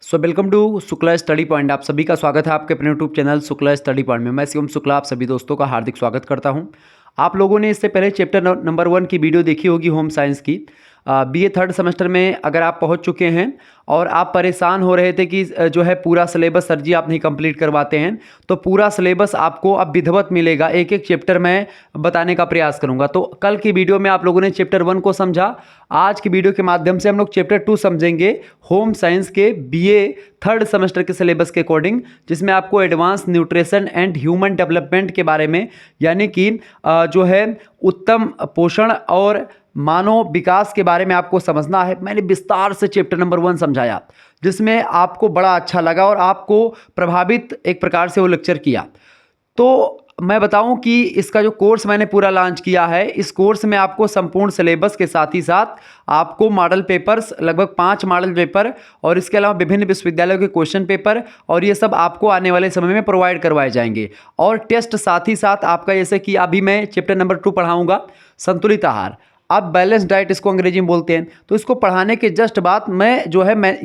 Welcome to Shukla study point. आप सभी का स्वागत है आपके अपने YouTube channel Shukla study point में। मैं शिवम शुक्ला आप सभी दोस्तों का हार्दिक स्वागत करता हूं। आप लोगों ने इससे पहले चैप्टर नंबर 1 की वीडियो देखी होगी होम साइंस की। बीए थर्ड सेमेस्टर में अगर आप पहुंच चुके हैं और आप परेशान हो रहे थे कि जो है पूरा सिलेबस सर जी आप नहीं कंप्लीट करवाते हैं, तो पूरा सिलेबस आपको अब विधिवत मिलेगा। एक एक चैप्टर मैं बताने का प्रयास करूंगा। तो कल की वीडियो में आप लोगों ने चैप्टर 1 को समझा। आज की वीडियो के माध्यम से हम लोग चैप्टर 2 समझेंगे होम साइंस के बीए थर्ड सेमेस्टर के सिलेबस के अकॉर्डिंग, जिसमें आपको advance nutrition and human development के बारे में, यानी कि जो है उत्तम पोषण और मानव विकास के बारे में आपको समझना है। मैंने विस्तार से चैप्टर नंबर 1 समझाया, जिसमें आपको बड़ा अच्छा लगा और आपको प्रभावित एक प्रकार से वो लेक्चर किया। तो मैं बताऊं कि इसका जो कोर्स मैंने पूरा लॉन्च किया है, इस कोर्स में आपको संपूर्ण सिलेबस के साथ ही साथ आपको मॉडल पेपर्स, लगभग 5 मॉडल पेपर और इसके अलावा विभिन्न विश्वविद्यालयों के क्वेश्चन पेपर, और ये सब आपको आने वाले समय में प्रोवाइड करवाए जाएंगे। और टेस्ट साथ ही साथ आपका, जैसे कि अभी मैं चैप्टर नंबर 2 पढ़ाऊंगा, संतुलित आहार। अब बैलेंस डाइट इसको अंग्रेजी में बोलते हैं। तो इसको पढ़ाने के जस्ट बाद मैं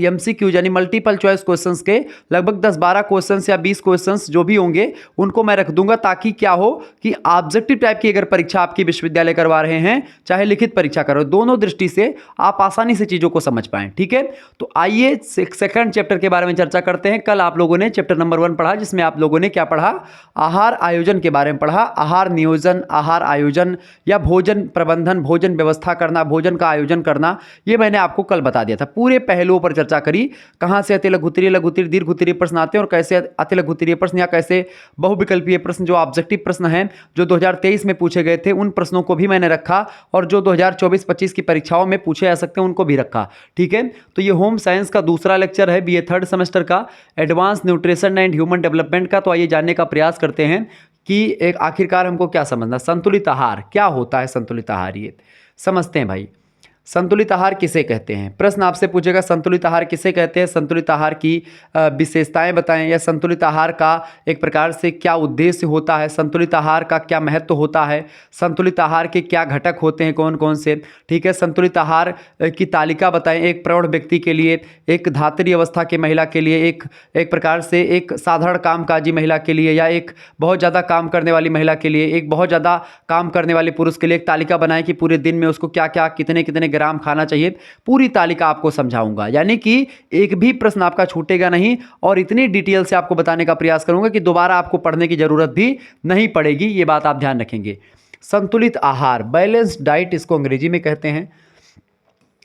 MCQ यानी मल्टीपल चॉइस क्वेश्चंस के लगभग 10-12 क्वेश्चंस या 20 क्वेश्चंस जो भी होंगे उनको मैं रख दूंगा, ताकि क्या हो कि ऑब्जेक्टिव टाइप की अगर परीक्षा आपकी विश्वविद्यालय करवा रहे हैं, चाहे लिखित परीक्षा करो, दोनों दृष्टि से आप आसानी से चीज़ों को समझ पाएं। ठीक है, तो आइए सेकंड चैप्टर के बारे में चर्चा करते हैं। कल आप लोगों ने चैप्टर नंबर 1 पढ़ा, जिसमें आप लोगों ने क्या पढ़ा? आहार आयोजन के बारे में पढ़ा। आहार नियोजन, आहार आयोजन या भोजन प्रबंधन, भोजन व्यवस्था करना, भोजन का आयोजन करना, ये मैंने आपको कल बता दिया था। पूरे पहलुओं पर चर्चा करी, कहां से अति लघु उत्तरीय, लघु उत्तरीय, दीर्घ उत्तरीय प्रश्न आते हैं और कैसे अति लघु उत्तरीय प्रश्न या कैसे बहुविकल्पीय प्रश्न जो ऑब्जेक्टिव प्रश्न हैं जो 2023 में पूछे गए थे, उन प्रश्नों को भी मैंने रखा, और जो 2024-25 की परीक्षाओं में पूछे जा सकते हैं उनको भी रखा। ठीक है, तो ये होम साइंस का दूसरा लेक्चर है बीए थर्ड सेमेस्टर का, advance nutrition and human development का। तो आइए जानने का प्रयास करते हैं कि एक आखिरकार हमको क्या समझना, संतुलित आहार क्या होता है। संतुलित आहार ये समझते हैं भाई। संतुलित आहार किसे कहते हैं? प्रश्न आपसे पूछेगा, संतुलित आहार किसे कहते हैं, संतुलित आहार की विशेषताएं बताएं, या संतुलित आहार का एक प्रकार से क्या उद्देश्य होता है, संतुलित आहार का क्या महत्व होता है, संतुलित आहार के क्या घटक होते हैं, कौन कौन से। ठीक है, संतुलित आहार की तालिका बताएं, एक प्रौढ़ व्यक्ति के लिए, एक धात्री अवस्था के महिला के लिए, एक प्रकार से एक साधारण कामकाजी महिला के लिए, या एक बहुत ज़्यादा काम करने वाली महिला के लिए, एक बहुत ज़्यादा काम करने वाले पुरुष के लिए। एक तालिका बनाएं कि पूरे दिन में उसको क्या क्या कितने कितने ग्राम खाना चाहिए। पूरी तालिका आपको समझाऊंगा, यानी कि एक भी प्रश्न आपका छूटेगा नहीं, और इतनी डिटेल से आपको बताने का प्रयास करूंगा कि दोबारा आपको पढ़ने की जरूरत भी नहीं पड़ेगी। ये बात आप ध्यान रखेंगे। संतुलित आहार, बैलेंस्ड डाइट इसको अंग्रेजी में कहते हैं।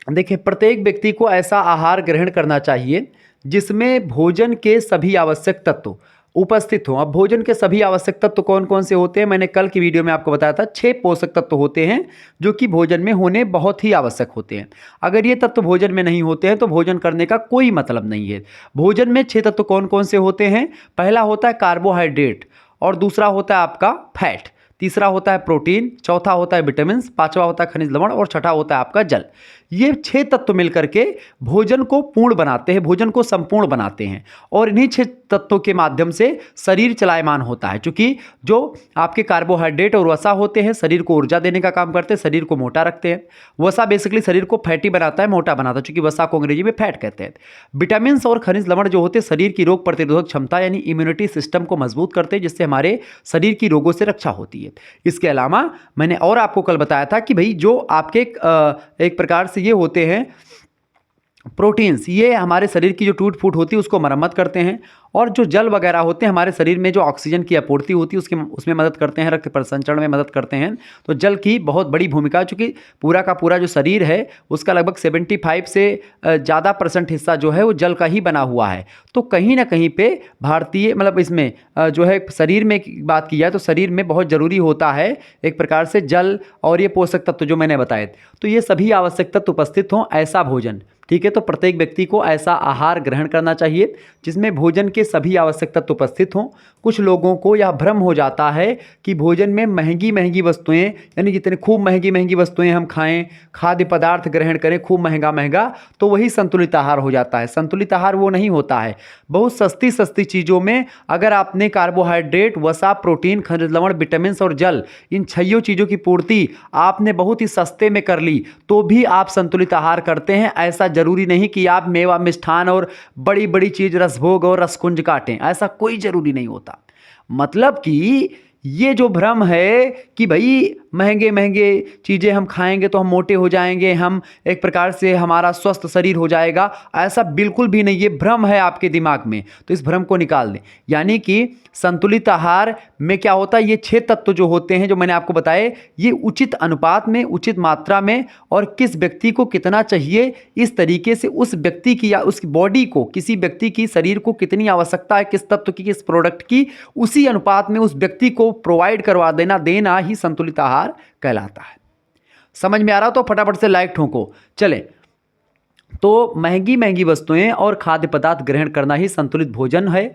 देखिए, प्रत्येक व्यक्ति को ऐसा आहार ग्रहण करना चाहिए जिसमें भोजन के सभी आवश्यक तत्व उपस्थित हो। अब भोजन के सभी आवश्यक तत्व कौन कौन से होते हैं? मैंने कल की वीडियो में आपको बताया था 6 पोषक तत्व होते हैं जो कि भोजन में होने बहुत ही आवश्यक होते हैं। अगर ये तत्व भोजन में नहीं होते हैं तो भोजन करने का कोई मतलब नहीं है। भोजन में 6 तत्व कौन कौन से होते हैं? पहला होता है कार्बोहाइड्रेट, और दूसरा होता है आपका फैट, तीसरा होता है प्रोटीन, चौथा होता है विटामिन, पांचवा होता है खनिज लवण, और छठा होता है आपका जल। ये 6 तत्व मिलकर के भोजन को पूर्ण बनाते हैं, भोजन को संपूर्ण बनाते हैं, और इन्हीं 6 तत्वों के माध्यम से शरीर चलायमान होता है। क्योंकि जो आपके कार्बोहाइड्रेट और वसा होते हैं शरीर को ऊर्जा देने का काम करते हैं, शरीर को मोटा रखते हैं। वसा बेसिकली शरीर को फैटी बनाता है, मोटा बनाता है, क्योंकि वसा को अंग्रेजी में फैट कहते हैं। विटामिन और खनिज लवण जो होते हैं शरीर की रोग प्रतिरोधक क्षमता यानी इम्यूनिटी सिस्टम को मजबूत करते हैं, जिससे हमारे शरीर की रोगों से रक्षा होती है। इसके अलावा मैंने और आपको कल बताया था कि भाई जो आपके एक प्रकार से ये होते हैं प्रोटीन्स, ये हमारे शरीर की जो टूट फूट होती है उसको मरम्मत करते हैं, और जो जल वगैरह होते हैं हमारे शरीर में जो ऑक्सीजन की आपूर्ति होती है उसमें मदद करते हैं, रक्त परिसंचरण में मदद करते हैं। तो जल की बहुत बड़ी भूमिका है, चूँकि पूरा का पूरा जो शरीर है उसका लगभग 75 से ज़्यादा % हिस्सा जो है वो जल का ही बना हुआ है। तो कहीं ना कहीं पे भारतीय मतलब इसमें जो है शरीर में बात की जाए तो शरीर में बहुत ज़रूरी होता है एक प्रकार से जल और ये पोषक तत्व जो मैंने बताए। तो ये सभी आवश्यक तत्व उपस्थित हों ऐसा भोजन। ठीक है, तो प्रत्येक व्यक्ति को ऐसा आहार ग्रहण करना चाहिए जिसमें भोजन के सभी आवश्यक तत्व उपस्थित हों। कुछ लोगों को यह भ्रम हो जाता है कि भोजन में महंगी महंगी वस्तुएं, यानी जितने खूब महंगी महंगी वस्तुएं हम खाएं, खाद्य पदार्थ ग्रहण करें खूब महंगा महंगा, तो वही संतुलित आहार हो जाता है। संतुलित आहार वो नहीं होता है। बहुत सस्ती सस्ती चीज़ों में अगर आपने कार्बोहाइड्रेट, वसा, प्रोटीन, खनिज लवण, विटामिन और जल, इन 6 चीज़ों की पूर्ति आपने बहुत ही सस्ते में कर ली तो भी आप संतुलित आहार करते हैं। ऐसा जरूरी नहीं कि आप मेवा, मिष्ठान और बड़ी बड़ी चीज़, रसभोग और रसकुंज काटें, ऐसा कोई जरूरी नहीं होता। मतलब कि ये जो भ्रम है कि भाई महंगे महंगे चीज़ें हम खाएंगे तो हम मोटे हो जाएंगे, हम एक प्रकार से हमारा स्वस्थ शरीर हो जाएगा, ऐसा बिल्कुल भी नहीं। ये भ्रम है आपके दिमाग में, तो इस भ्रम को निकाल दें। यानी कि संतुलित आहार में क्या होता है, ये 6 तत्व जो होते हैं जो मैंने आपको बताए, ये उचित अनुपात में, उचित मात्रा में और किस व्यक्ति को कितना चाहिए, इस तरीके से उस व्यक्ति की या उसकी बॉडी को, किसी व्यक्ति की शरीर को कितनी आवश्यकता है, किस तत्व की, किस प्रोडक्ट की, उसी अनुपात में उस व्यक्ति को प्रोवाइड करवा देना ही संतुलित आहार कहलाता है। समझ में आ रहा हो तो फटाफट से लाइक ठोको। चले, तो महंगी महंगी वस्तुएं और खाद्य पदार्थ ग्रहण करना ही संतुलित भोजन है।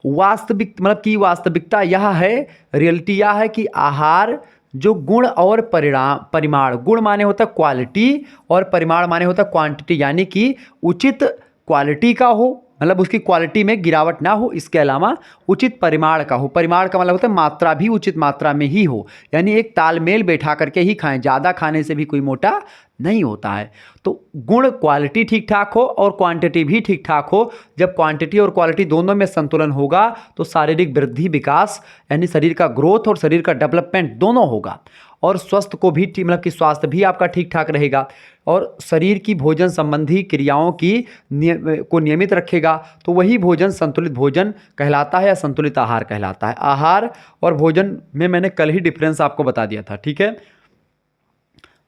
वास्तविक मतलब कि वास्तविकता यह है, रियलिटी यह है कि आहार जो गुण और परिमाण, गुण माने होता है क्वालिटी और परिमाण माने होता है क्वांटिटी, यानी कि उचित क्वालिटी का हो, मतलब उसकी क्वालिटी में गिरावट ना हो, इसके अलावा उचित परिमाण का हो। परिमाण का मतलब होता है मात्रा भी उचित मात्रा में ही हो, यानी एक तालमेल बैठा करके ही खाएं, ज़्यादा खाने से भी कोई मोटा नहीं होता है। तो गुण, क्वालिटी ठीक ठाक हो और क्वांटिटी भी ठीक ठाक हो। जब क्वांटिटी और क्वालिटी दोनों में संतुलन होगा तो शारीरिक वृद्धि, विकास, यानी शरीर का ग्रोथ और शरीर का डेवलपमेंट दोनों होगा, और स्वस्थ को भी मतलब कि स्वास्थ्य भी आपका ठीक ठाक रहेगा और शरीर की भोजन संबंधी क्रियाओं की को नियमित रखेगा। तो वही भोजन संतुलित भोजन कहलाता है या संतुलित आहार कहलाता है। आहार और भोजन में मैंने कल ही डिफरेंस आपको बता दिया था, ठीक है।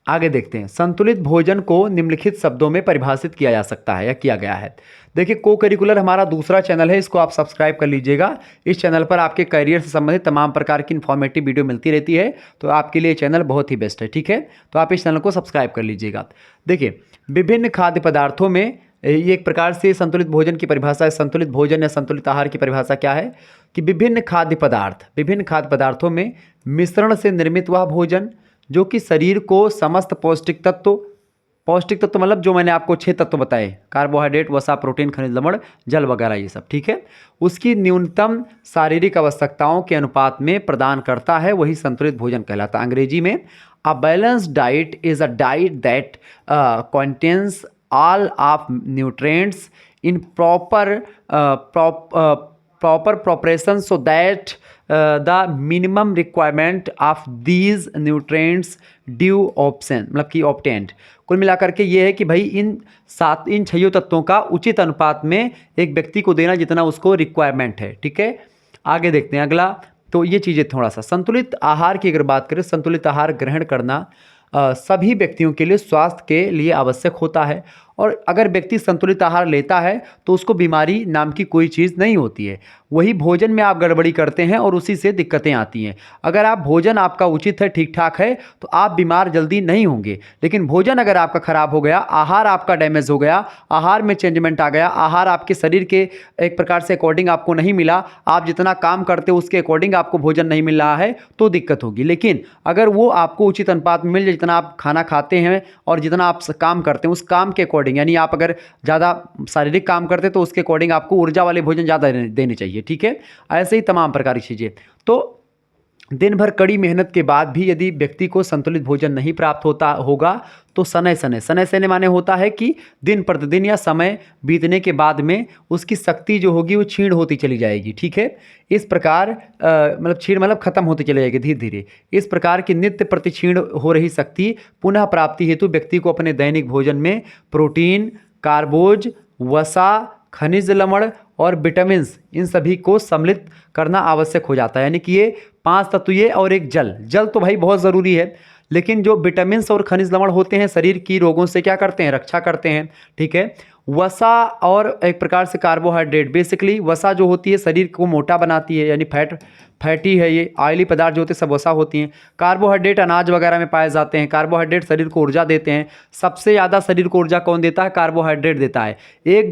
आगे देखते हैं, संतुलित भोजन को निम्नलिखित शब्दों में परिभाषित किया जा सकता है या किया गया है। देखिए, को करिकुलर हमारा दूसरा चैनल है, इसको आप सब्सक्राइब कर लीजिएगा। इस चैनल पर आपके करियर से संबंधित तमाम प्रकार की इन्फॉर्मेटिव वीडियो मिलती रहती है, तो आपके लिए चैनल बहुत ही बेस्ट है, ठीक है। तो आप इस चैनल को सब्सक्राइब कर लीजिएगा। देखिए, विभिन्न खाद्य पदार्थों में ये एक प्रकार से संतुलित भोजन की परिभाषा है। संतुलित भोजन या संतुलित आहार की परिभाषा क्या है कि विभिन्न खाद्य पदार्थों में मिश्रण से निर्मित वह भोजन जो कि शरीर को समस्त पौष्टिक तत्व मतलब जो मैंने आपको 6 तत्व बताए, कार्बोहाइड्रेट, वसा, प्रोटीन, खनिज लवण, जल वगैरह, ये सब, ठीक है, उसकी न्यूनतम शारीरिक आवश्यकताओं के अनुपात में प्रदान करता है, वही संतुलित भोजन कहलाता है। अंग्रेजी में a balanced diet is a diet that contains all of nutrients in proper proportion so that the minimum requirement of these nutrients due option मतलब कि obtained। कुल मिलाकर के ये है कि भाई इन 6 तत्वों का उचित अनुपात में एक व्यक्ति को देना जितना उसको रिक्वायरमेंट है, ठीक है। आगे देखते हैं अगला। तो ये चीज़ें थोड़ा सा संतुलित आहार की अगर बात करें, संतुलित आहार ग्रहण करना सभी व्यक्तियों के लिए स्वास्थ्य के लिए आवश्यक होता है, और अगर व्यक्ति संतुलित आहार लेता है तो उसको बीमारी नाम की कोई चीज़ नहीं होती है। वही भोजन में आप गड़बड़ी करते हैं और उसी से दिक्कतें आती हैं। अगर आप भोजन आपका उचित है, ठीक ठाक है, तो आप बीमार जल्दी नहीं होंगे। लेकिन भोजन अगर आपका खराब हो गया, आहार आपका डैमेज हो गया, आहार में चेंजमेंट आ गया, आहार आपके शरीर के एक प्रकार से अकॉर्डिंग आपको नहीं मिला, आप जितना काम करते हो उसके अकॉर्डिंग आपको भोजन नहीं मिल रहा है, तो दिक्कत होगी। लेकिन अगर वो आपको उचित अनुपात में मिल जाए, जितना आप खाना खाते हैं और जितना आप काम करते हैं उस काम के अकॉर्डिंग, यानी आप अगर ज़्यादा शारीरिक काम करते हैं तो उसके अकॉर्डिंग आपको ऊर्जा वाले भोजन ज़्यादा देने चाहिए, ठीक है। ऐसे ही तमाम प्रकार की चीज़ें। तो दिन भर कड़ी मेहनत के बाद भी यदि व्यक्ति को संतुलित भोजन नहीं प्राप्त होगा तो सने सने माने होता है कि दिन प्रतिदिन या समय बीतने के बाद में उसकी शक्ति जो होगी वो क्षीण होती चली जाएगी, ठीक है। इस प्रकार मतलब क्षीण मतलब खत्म होती चली जाएगी धीरे धीरे। इस प्रकार की नित्य प्रति क्षीण हो रही शक्ति पुनः प्राप्ति हेतु व्यक्ति को अपने दैनिक भोजन में प्रोटीन, कार्बोज, वसा, खनिज लवण और विटामिन, इन सभी को सम्मिलित करना आवश्यक हो जाता है। यानी कि ये 5 तत्व ये और एक जल तो भाई बहुत ज़रूरी है, लेकिन जो विटामिन और खनिज लवण होते हैं शरीर की रोगों से क्या करते हैं, रक्षा करते हैं, ठीक है। वसा और एक प्रकार से कार्बोहाइड्रेट। बेसिकली वसा जो होती है शरीर को मोटा बनाती है, यानी फैटी है, ये ऑयली पदार्थ जो होते हैं सब वसा होती हैं। कार्बोहाइड्रेट अनाज वगैरह में पाए जाते हैं। कार्बोहाइड्रेट शरीर को ऊर्जा देते हैं। सबसे ज़्यादा शरीर को ऊर्जा कौन देता है? कार्बोहाइड्रेट देता है। 1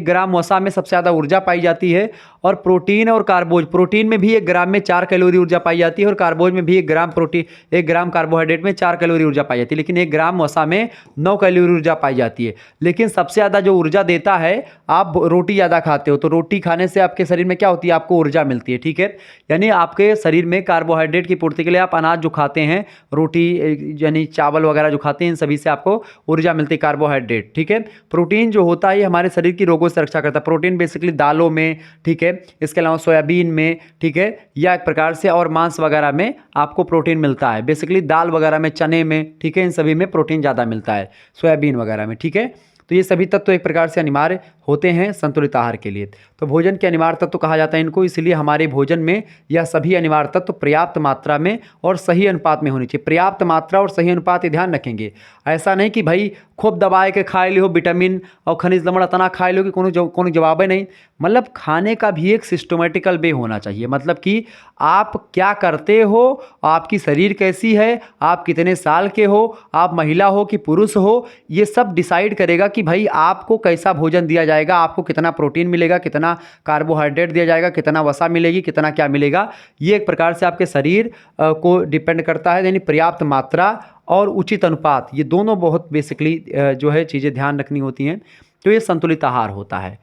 ग्राम वसा में सबसे ज़्यादा ऊर्जा पाई जाती है। और प्रोटीन और कार्बोज, प्रोटीन में भी 1 ग्राम में 4 कैलोरी ऊर्जा पाई जाती है और कार्बोज में भी 1 ग्राम कार्बोहाइड्रेट में 4 कैलोरी ऊर्जा पाई जाती है। लेकिन 1 ग्राम वसा में 9 कैलोरी ऊर्जा पाई जाती है। लेकिन सबसे ज़्यादा जो ऊर्जा देता है, आप रोटी ज़्यादा खाते हो तो रोटी खाने से आपके शरीर में क्या होती है? आपको ऊर्जा मिलती है। ठीक है, यानी आपके शरीर में कार्बोहाइड्रेट की पूर्ति के लिए आप अनाज जो खाते हैं, रोटी यानी चावल वगैरह जो खाते हैं, इन सभी से आपको ऊर्जा मिलती है, कार्बोहाइड्रेट। ठीक है, प्रोटीन जो होता है ये हमारे शरीर की रोगों से रक्षा करता है। प्रोटीन बेसिकली दालों में, ठीक है, इसके अलावा सोयाबीन में, ठीक है, या एक प्रकार से और मांस वगैरह में आपको प्रोटीन मिलता है। बेसिकली दाल वगैरह में, चने में, ठीक है, इन सभी में प्रोटीन ज़्यादा मिलता है, सोयाबीन वगैरह में। ठीक है, तो ये सभी तत्व एक प्रकार से अनिवार्य होते हैं संतुलित आहार के लिए। तो भोजन के अनिवार्य तत्व कहा जाता है इनको, इसलिए हमारे भोजन में यह सभी अनिवार्य तत्व पर्याप्त मात्रा में और सही अनुपात में होनी चाहिए। पर्याप्त मात्रा और सही अनुपात ये ध्यान रखेंगे। ऐसा नहीं कि भाई खूब दबाए के खाए लियो, विटामिन और खनिज लवण इतना खाए लियो कि कोनो जवाब ही नहीं। मतलब खाने का भी एक सिस्टमेटिकल वे होना चाहिए। मतलब कि आप क्या करते हो, आपकी शरीर कैसी है, आप कितने साल के हो, आप महिला हो कि पुरुष हो, ये सब डिसाइड करेगा कि भाई आपको कैसा भोजन दिया जाएगा, आपको कितना प्रोटीन मिलेगा, कितना कार्बोहाइड्रेट दिया जाएगा, कितना वसा मिलेगी, कितना क्या मिलेगा। ये एक प्रकार से आपके शरीर को डिपेंड करता है। यानी पर्याप्त मात्रा और उचित अनुपात, ये दोनों बहुत बेसिकली जो है चीज़ें ध्यान रखनी होती हैं। तो ये संतुलित आहार होता है।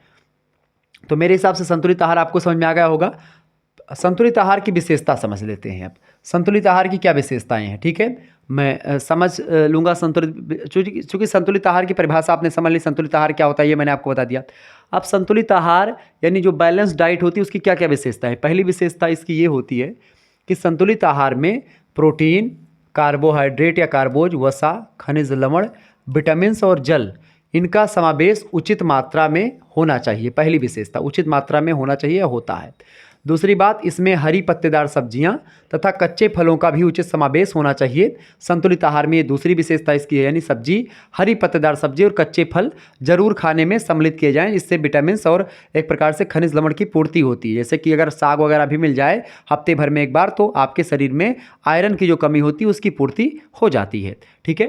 तो मेरे हिसाब से संतुलित आहार आपको समझ में आ गया होगा। संतुलित आहार की विशेषता समझ लेते हैं अब। संतुलित आहार की क्या विशेषताएं हैं? ठीक है, मैं समझ लूँगा संतुलित, चूँकि संतुलित आहार की परिभाषा आपने समझ ली, संतुलित आहार क्या होता है ये मैंने आपको बता दिया। अब संतुलित आहार यानी जो बैलेंस डाइट होती है उसकी क्या क्या विशेषता है? पहली विशेषता इसकी ये होती है कि संतुलित आहार में प्रोटीन, कार्बोहाइड्रेट या कार्बोज, वसा, खनिज लवण, विटामिन्स और जल, इनका समावेश उचित मात्रा में होना चाहिए। पहली विशेषता उचित मात्रा में होना चाहिए, होता है। दूसरी बात, इसमें हरी पत्तेदार सब्जियां तथा कच्चे फलों का भी उचित समावेश होना चाहिए। संतुलित आहार में ये दूसरी विशेषता इसकी है, यानी सब्जी, हरी पत्तेदार सब्जी और कच्चे फल जरूर खाने में सम्मिलित किए जाएं। इससे विटामिन और एक प्रकार से खनिज लवण की पूर्ति होती है। जैसे कि अगर साग वगैरह भी मिल जाए हफ्ते भर में एक बार, तो आपके शरीर में आयरन की जो कमी होती है उसकी पूर्ति हो जाती है। ठीक है,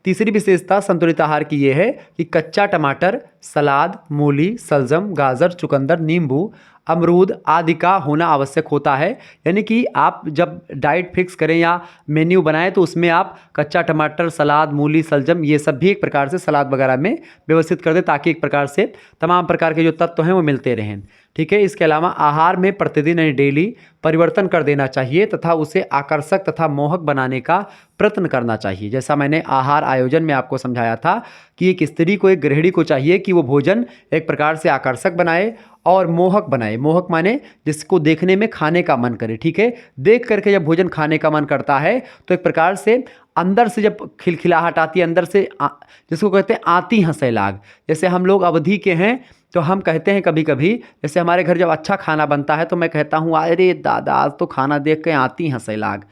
तीसरी विशेषता संतुलित आहार की यह है कि कच्चा टमाटर, सलाद, मूली, सलजम, गाजर, चुकंदर, नींबू, अमरूद आदि का होना आवश्यक होता है। यानी कि आप जब डाइट फिक्स करें या मेन्यू बनाएं तो उसमें आप कच्चा टमाटर, सलाद, मूली, सलजम, ये सब भी एक प्रकार से सलाद वगैरह में व्यवस्थित कर दें, ताकि एक प्रकार से तमाम प्रकार के जो तत्व हैं वो मिलते रहें। ठीक है, इसके अलावा आहार में प्रतिदिन यानी डेली परिवर्तन कर देना चाहिए तथा उसे आकर्षक तथा मोहक बनाने का प्रयत्न करना चाहिए। जैसा मैंने आहार आयोजन में आपको समझाया था कि एक स्त्री को, एक गृहिणी को चाहिए कि वो भोजन एक प्रकार से आकर्षक बनाए और मोहक बनाए। मोहक माने जिसको देखने में खाने का मन करे। ठीक है, देख करके जब भोजन खाने का मन करता है तो एक प्रकार से अंदर से जब खिलखिलाहट आती है, अंदर से जिसको कहते हैं आती हंसे लाग। जैसे हम लोग अवधि के हैं तो हम कहते हैं कभी कभी, जैसे हमारे घर जब अच्छा खाना बनता है तो मैं कहता हूँ अरे दादा आज तो खाना देख के आती हंसे लाग,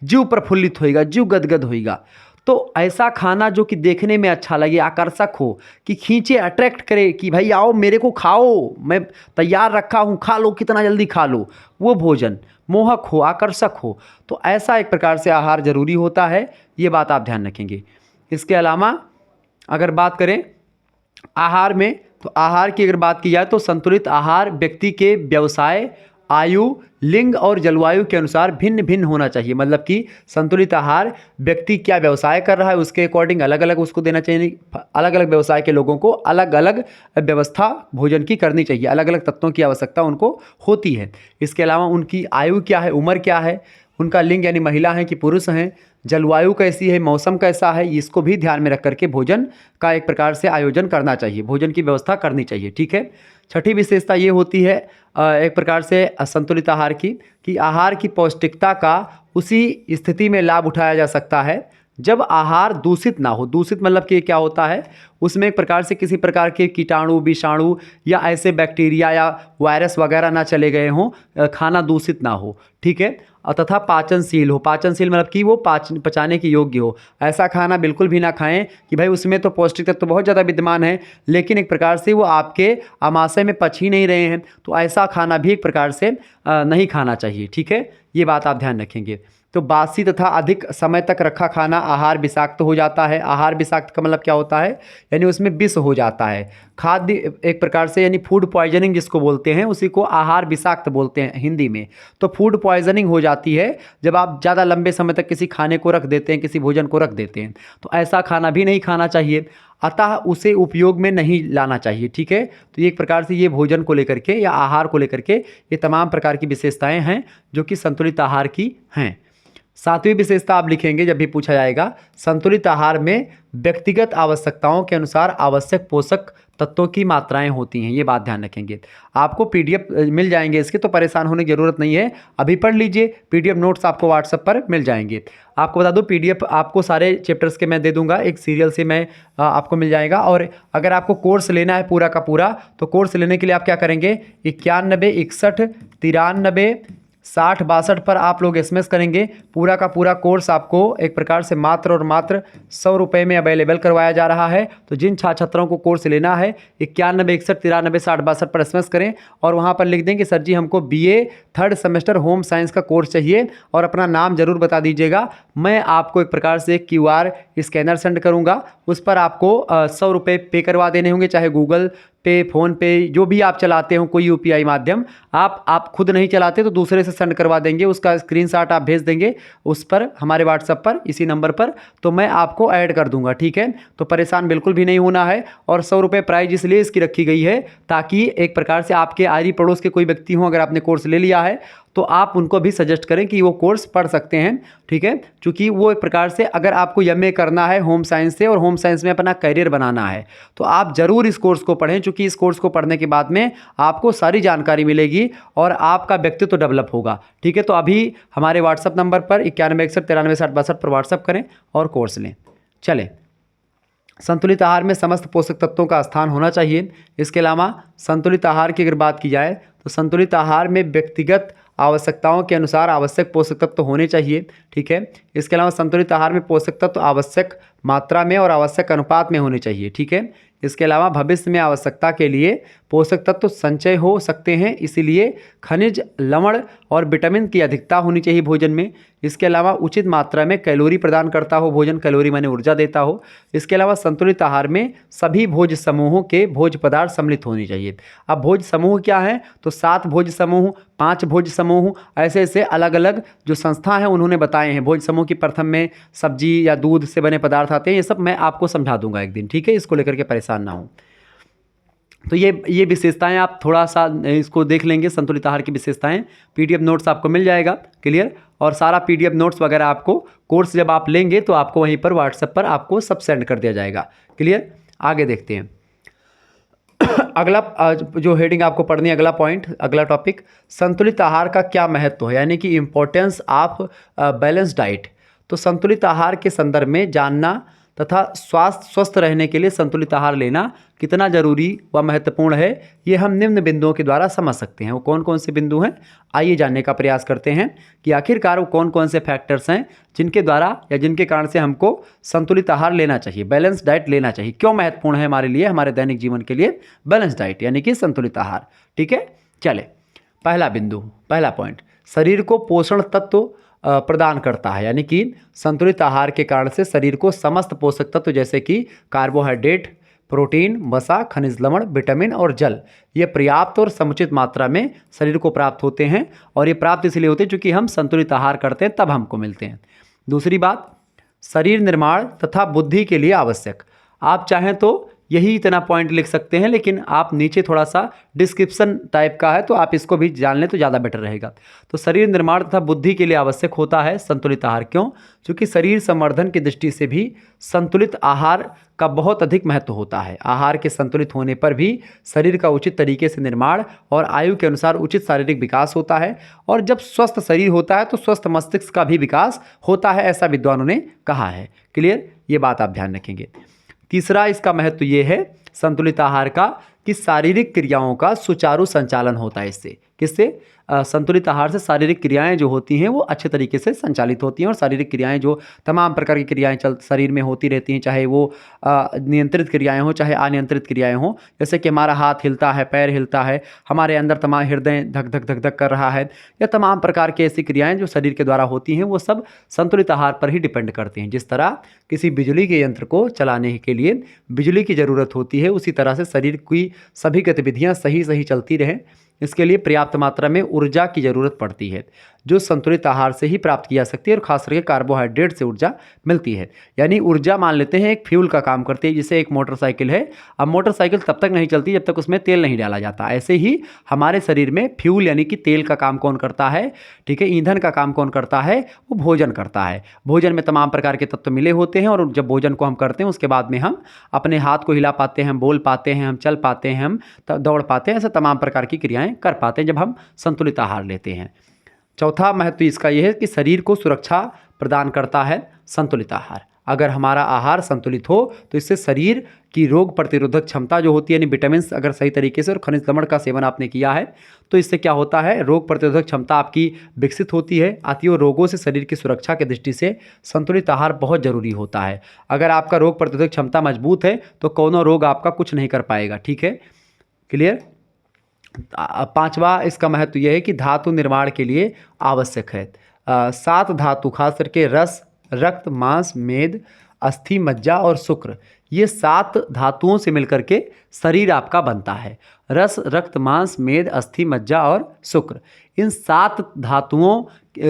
जीव प्रफुल्लित होएगा, जीव गदगद होएगा। तो ऐसा खाना जो कि देखने में अच्छा लगे, आकर्षक हो, कि खींचे, अट्रैक्ट करे कि भाई आओ मेरे को खाओ, मैं तैयार रखा हूँ, खा लो, कितना जल्दी खा लो, वो भोजन मोहक हो, आकर्षक हो। तो ऐसा एक प्रकार से आहार जरूरी होता है, ये बात आप ध्यान रखेंगे। इसके अलावा अगर बात करें आहार में, तो आहार की अगर बात की जाए तो संतुलित आहार व्यक्ति के व्यवसाय, आयु, लिंग और जलवायु के अनुसार भिन्न भिन्न होना चाहिए। मतलब कि संतुलित आहार व्यक्ति क्या व्यवसाय कर रहा है उसके अकॉर्डिंग अलग अलग उसको देना चाहिए। अलग अलग व्यवसाय के लोगों को अलग अलग व्यवस्था भोजन की करनी चाहिए, अलग अलग तत्वों की आवश्यकता उनको होती है। इसके अलावा उनकी आयु क्या है, उम्र क्या है, उनका लिंग यानी महिला हैं कि पुरुष हैं, जलवायु कैसी है, मौसम कैसा है, इसको भी ध्यान में रख करके भोजन का एक प्रकार से आयोजन करना चाहिए, भोजन की व्यवस्था करनी चाहिए। ठीक है, छठी विशेषता ये होती है एक प्रकार से संतुलित आहार की, कि आहार की पौष्टिकता का उसी स्थिति में लाभ उठाया जा सकता है जब आहार दूषित ना हो, दूषित मतलब कि क्या होता है, उसमें एक प्रकार से किसी प्रकार के कीटाणु, विषाणु या ऐसे बैक्टीरिया या वायरस वगैरह ना चले गए हों, खाना दूषित ना हो, ठीक है। और तथा पाचनशील हो, पाचनशील मतलब कि वो पचाने के योग्य हो। ऐसा खाना बिल्कुल भी ना खाएं कि भाई उसमें तो पौष्टिक तत्व तो बहुत ज़्यादा विद्यमान है, लेकिन एक प्रकार से वो आपके आमाशय में पच ही नहीं रहे हैं, तो ऐसा खाना भी एक प्रकार से नहीं खाना चाहिए, ठीक है। ये बात आप ध्यान रखेंगे। तो बासी तथा अधिक समय तक रखा खाना आहार विषाक्त हो जाता है। आहार विषाक्त का मतलब क्या होता है, यानी उसमें विष हो जाता है। खाद्य एक प्रकार से यानी फूड पॉइजनिंग जिसको बोलते हैं, उसी को आहार विषाक्त बोलते हैं हिंदी में। तो फूड पॉइजनिंग हो जाती है जब आप ज़्यादा लंबे समय तक किसी खाने को रख देते हैं, किसी भोजन को रख देते हैं, तो ऐसा खाना भी नहीं खाना चाहिए, अतः उसे उपयोग में नहीं लाना चाहिए, ठीक है। तो ये एक प्रकार से ये भोजन को लेकर के या आहार को लेकर के ये तमाम प्रकार की विशेषताएं हैं जो कि संतुलित आहार की हैं। सातवीं विशेषता आप लिखेंगे जब भी पूछा जाएगा, संतुलित आहार में व्यक्तिगत आवश्यकताओं के अनुसार आवश्यक पोषक तत्वों की मात्राएं होती हैं। ये बात ध्यान रखेंगे। आपको पीडीएफ मिल जाएंगे इसके, तो परेशान होने की ज़रूरत नहीं है, अभी पढ़ लीजिए। पीडीएफ नोट्स आपको व्हाट्सएप पर मिल जाएंगे। आपको बता दूं, पीडीएफ आपको सारे चैप्टर्स के मैं दे दूंगा, एक सीरियल से मैं आपको मिल जाएगा। और अगर आपको कोर्स लेना है पूरा का पूरा, तो कोर्स लेने के लिए आप क्या करेंगे, 91 61 93 60 62 पर आप लोग एसएमएस करेंगे। पूरा का पूरा कोर्स आपको एक प्रकार से मात्र और मात्र 100 रुपये में अवेलेबल करवाया जा रहा है। तो जिन छात्रों को कोर्स लेना है 91 61 93 60 62 पर एसएमएस करें और वहाँ पर लिख दें कि सर जी हमको BA 3rd semester home science का कोर्स चाहिए, और अपना नाम जरूर बता दीजिएगा। मैं आपको एक प्रकार से QR स्कैनर सेंड करूँगा, उस पर आपको 100 रुपये पे करवा देने होंगे, चाहे गूगल पे, फ़ोन पे, जो भी आप चलाते हो, कोई UPI माध्यम। आप खुद नहीं चलाते तो दूसरे से सेंड करवा देंगे, उसका स्क्रीनशॉट आप भेज देंगे उस पर, हमारे व्हाट्सएप पर, इसी नंबर पर, तो मैं आपको ऐड कर दूंगा, ठीक है। तो परेशान बिल्कुल भी नहीं होना है। और 100 रुपये प्राइस इसलिए इसकी रखी गई है ताकि एक प्रकार से आपके आरी पड़ोस के कोई व्यक्ति हों, अगर आपने कोर्स ले लिया है तो आप उनको भी सजेस्ट करें कि वो कोर्स पढ़ सकते हैं, ठीक है। क्योंकि वो एक प्रकार से अगर आपको MA करना है होम साइंस से और होम साइंस में अपना करियर बनाना है, तो आप ज़रूर इस कोर्स को पढ़ें, क्योंकि इस कोर्स को पढ़ने के बाद में आपको सारी जानकारी मिलेगी और आपका व्यक्तित्व डेवलप होगा, ठीक है। तो अभी हमारे व्हाट्सअप नंबर पर 91 61 93 60 62 पर व्हाट्सअप करें और कोर्स लें। चलें, संतुलित आहार में समस्त पोषक तत्वों का स्थान होना चाहिए। इसके अलावा संतुलित आहार की अगर बात की जाए तो संतुलित आहार में व्यक्तिगत आवश्यकताओं के अनुसार आवश्यक पोषक तत्व होने चाहिए, ठीक है। इसके अलावा संतुलित आहार में पोषक तत्व आवश्यक मात्रा में और आवश्यक अनुपात में होने चाहिए, ठीक है। इसके अलावा भविष्य में आवश्यकता के लिए पोषक तत्व संचय हो सकते हैं, इसीलिए खनिज, लवण और विटामिन की अधिकता होनी चाहिए भोजन में। इसके अलावा उचित मात्रा में कैलोरी प्रदान करता हो भोजन, कैलोरी माने ऊर्जा देता हो। इसके अलावा संतुलित आहार में सभी भोज समूहों के भोज पदार्थ सम्मिलित होने चाहिए। अब भोज समूह क्या है, तो 7 भोज समूह, 5 भोज समूह, ऐसे ऐसे अलग अलग जो संस्था हैं उन्होंने बताए हैं। भोज समूह की प्रथम में सब्जी या दूध से बने पदार्थ आते हैं, ये सब मैं आपको समझा दूंगा एक दिन, ठीक है। इसको लेकर के परेशान ना हो। तो ये विशेषताएं आप थोड़ा सा इसको देख लेंगे, संतुलित आहार की विशेषताएं। पीडीएफ नोट्स आपको मिल जाएगा, क्लियर। और सारा पीडीएफ नोट्स वगैरह आपको कोर्स जब आप लेंगे तो आपको वहीं पर व्हाट्सएप पर आपको सब सेंड कर दिया जाएगा, क्लियर। आगे देखते हैं। अगला जो हेडिंग आपको पढ़नी है, अगला पॉइंट, अगला टॉपिक, संतुलित आहार का क्या महत्व है, यानी कि इम्पोर्टेंस ऑफ बैलेंस डाइट। तो संतुलित आहार के संदर्भ में जानना तथा स्वस्थ रहने के लिए संतुलित आहार लेना कितना जरूरी व महत्वपूर्ण है, ये हम निम्न बिंदुओं के द्वारा समझ सकते हैं। वो कौन कौन से बिंदु हैं, आइए जानने का प्रयास करते हैं कि आखिरकार वो कौन कौन से फैक्टर्स हैं जिनके द्वारा या जिनके कारण से हमको संतुलित आहार लेना चाहिए, बैलेंस डाइट लेना चाहिए। क्यों महत्वपूर्ण है हमारे लिए, हमारे दैनिक जीवन के लिए बैलेंस डाइट यानी कि संतुलित आहार, ठीक है। चले, पहला बिंदु, पहला पॉइंट, शरीर को पोषण तत्व प्रदान करता है, यानी कि संतुलित आहार के कारण से शरीर को समस्त पोषक तत्व जैसे कि कार्बोहाइड्रेट, प्रोटीन, वसा, खनिज लवण, विटामिन और जल, ये पर्याप्त और समुचित मात्रा में शरीर को प्राप्त होते हैं। और ये प्राप्त इसलिए होते हैं क्योंकि हम संतुलित आहार करते हैं, तब हमको मिलते हैं। दूसरी बात, शरीर निर्माण तथा बुद्धि के लिए आवश्यक। आप चाहें तो यही इतना पॉइंट लिख सकते हैं, लेकिन आप नीचे थोड़ा सा डिस्क्रिप्शन टाइप का है तो आप इसको भी जान लें तो ज़्यादा बेटर रहेगा। तो शरीर निर्माण तथा बुद्धि के लिए आवश्यक होता है संतुलित आहार। क्यों? क्योंकि शरीर संवर्धन की दृष्टि से भी संतुलित आहार का बहुत अधिक महत्व होता है। आहार के संतुलित होने पर भी शरीर का उचित तरीके से निर्माण और आयु के अनुसार उचित शारीरिक विकास होता है, और जब स्वस्थ शरीर होता है तो स्वस्थ मस्तिष्क का भी विकास होता है, ऐसा विद्वानों ने कहा है। क्लियर? ये बात आप ध्यान रखेंगे। तीसरा इसका महत्व ये है संतुलित आहार का कि शारीरिक क्रियाओं का सुचारू संचालन होता है इससे। किससे? संतुलित आहार से शारीरिक क्रियाएं जो होती हैं वो अच्छे तरीके से संचालित होती हैं, और शारीरिक क्रियाएं जो तमाम प्रकार की क्रियाएं शरीर में होती रहती हैं, चाहे वो नियंत्रित क्रियाएं हों चाहे अनियंत्रित क्रियाएं हों। जैसे कि हमारा हाथ हिलता है, पैर हिलता है, हमारे अंदर तमाम हृदय धक धक धक धक कर रहा है, या तमाम प्रकार की ऐसी क्रियाएं जो शरीर के द्वारा होती हैं वो सब संतुलित आहार पर ही डिपेंड करती हैं। जिस तरह किसी बिजली के यंत्र को चलाने के लिए बिजली की ज़रूरत होती है, उसी तरह से शरीर की सभी गतिविधियाँ सही सही चलती रहें, इसके लिए पर्याप्त मात्रा में ऊर्जा की ज़रूरत पड़ती है, जो संतुलित आहार से ही प्राप्त की जा सकती है, और खास करके कार्बोहाइड्रेट से ऊर्जा मिलती है। यानी ऊर्जा मान लेते हैं एक फ्यूल का काम करती है। जैसे एक मोटरसाइकिल है, अब मोटरसाइकिल तब तक नहीं चलती जब तक उसमें तेल नहीं डाला जाता। ऐसे ही हमारे शरीर में फ्यूल यानी कि तेल का काम कौन करता है? ठीक है, ईंधन का काम कौन करता है? वो भोजन करता है। भोजन में तमाम प्रकार के तत्व मिले होते हैं, और जब भोजन को हम करते हैं उसके बाद में हम अपने हाथ को हिला पाते हैं, हम बोल पाते हैं, हम चल पाते हैं, हम दौड़ पाते हैं, ऐसे तमाम प्रकार की क्रियाएँ कर पाते हैं जब हम संतुलित आहार लेते हैं। चौथा महत्व इसका यह है कि शरीर को सुरक्षा प्रदान करता है संतुलित आहार। अगर हमारा आहार संतुलित हो तो इससे शरीर की रोग प्रतिरोधक क्षमता जो होती है, यानी विटामिन अगर सही तरीके से और खनिज लवण का सेवन आपने किया है तो इससे क्या होता है? रोग प्रतिरोधक क्षमता आपकी विकसित होती है, आती है। रोगों से शरीर की सुरक्षा की दृष्टि से संतुलित आहार बहुत जरूरी होता है। अगर आपका रोग प्रतिरोधक क्षमता मजबूत है तो कोनो रोग आपका कुछ नहीं कर पाएगा। ठीक है, क्लियर? पांचवा इसका महत्व यह है कि धातु निर्माण के लिए आवश्यक है। 7 धातु, खास करके रस, रक्त, मांस, मेद, अस्थि, मज्जा और शुक्र, ये 7 धातुओं से मिलकर के शरीर आपका बनता है। रस, रक्त, मांस, मेद, अस्थि, मज्जा और शुक्र, इन 7 धातुओं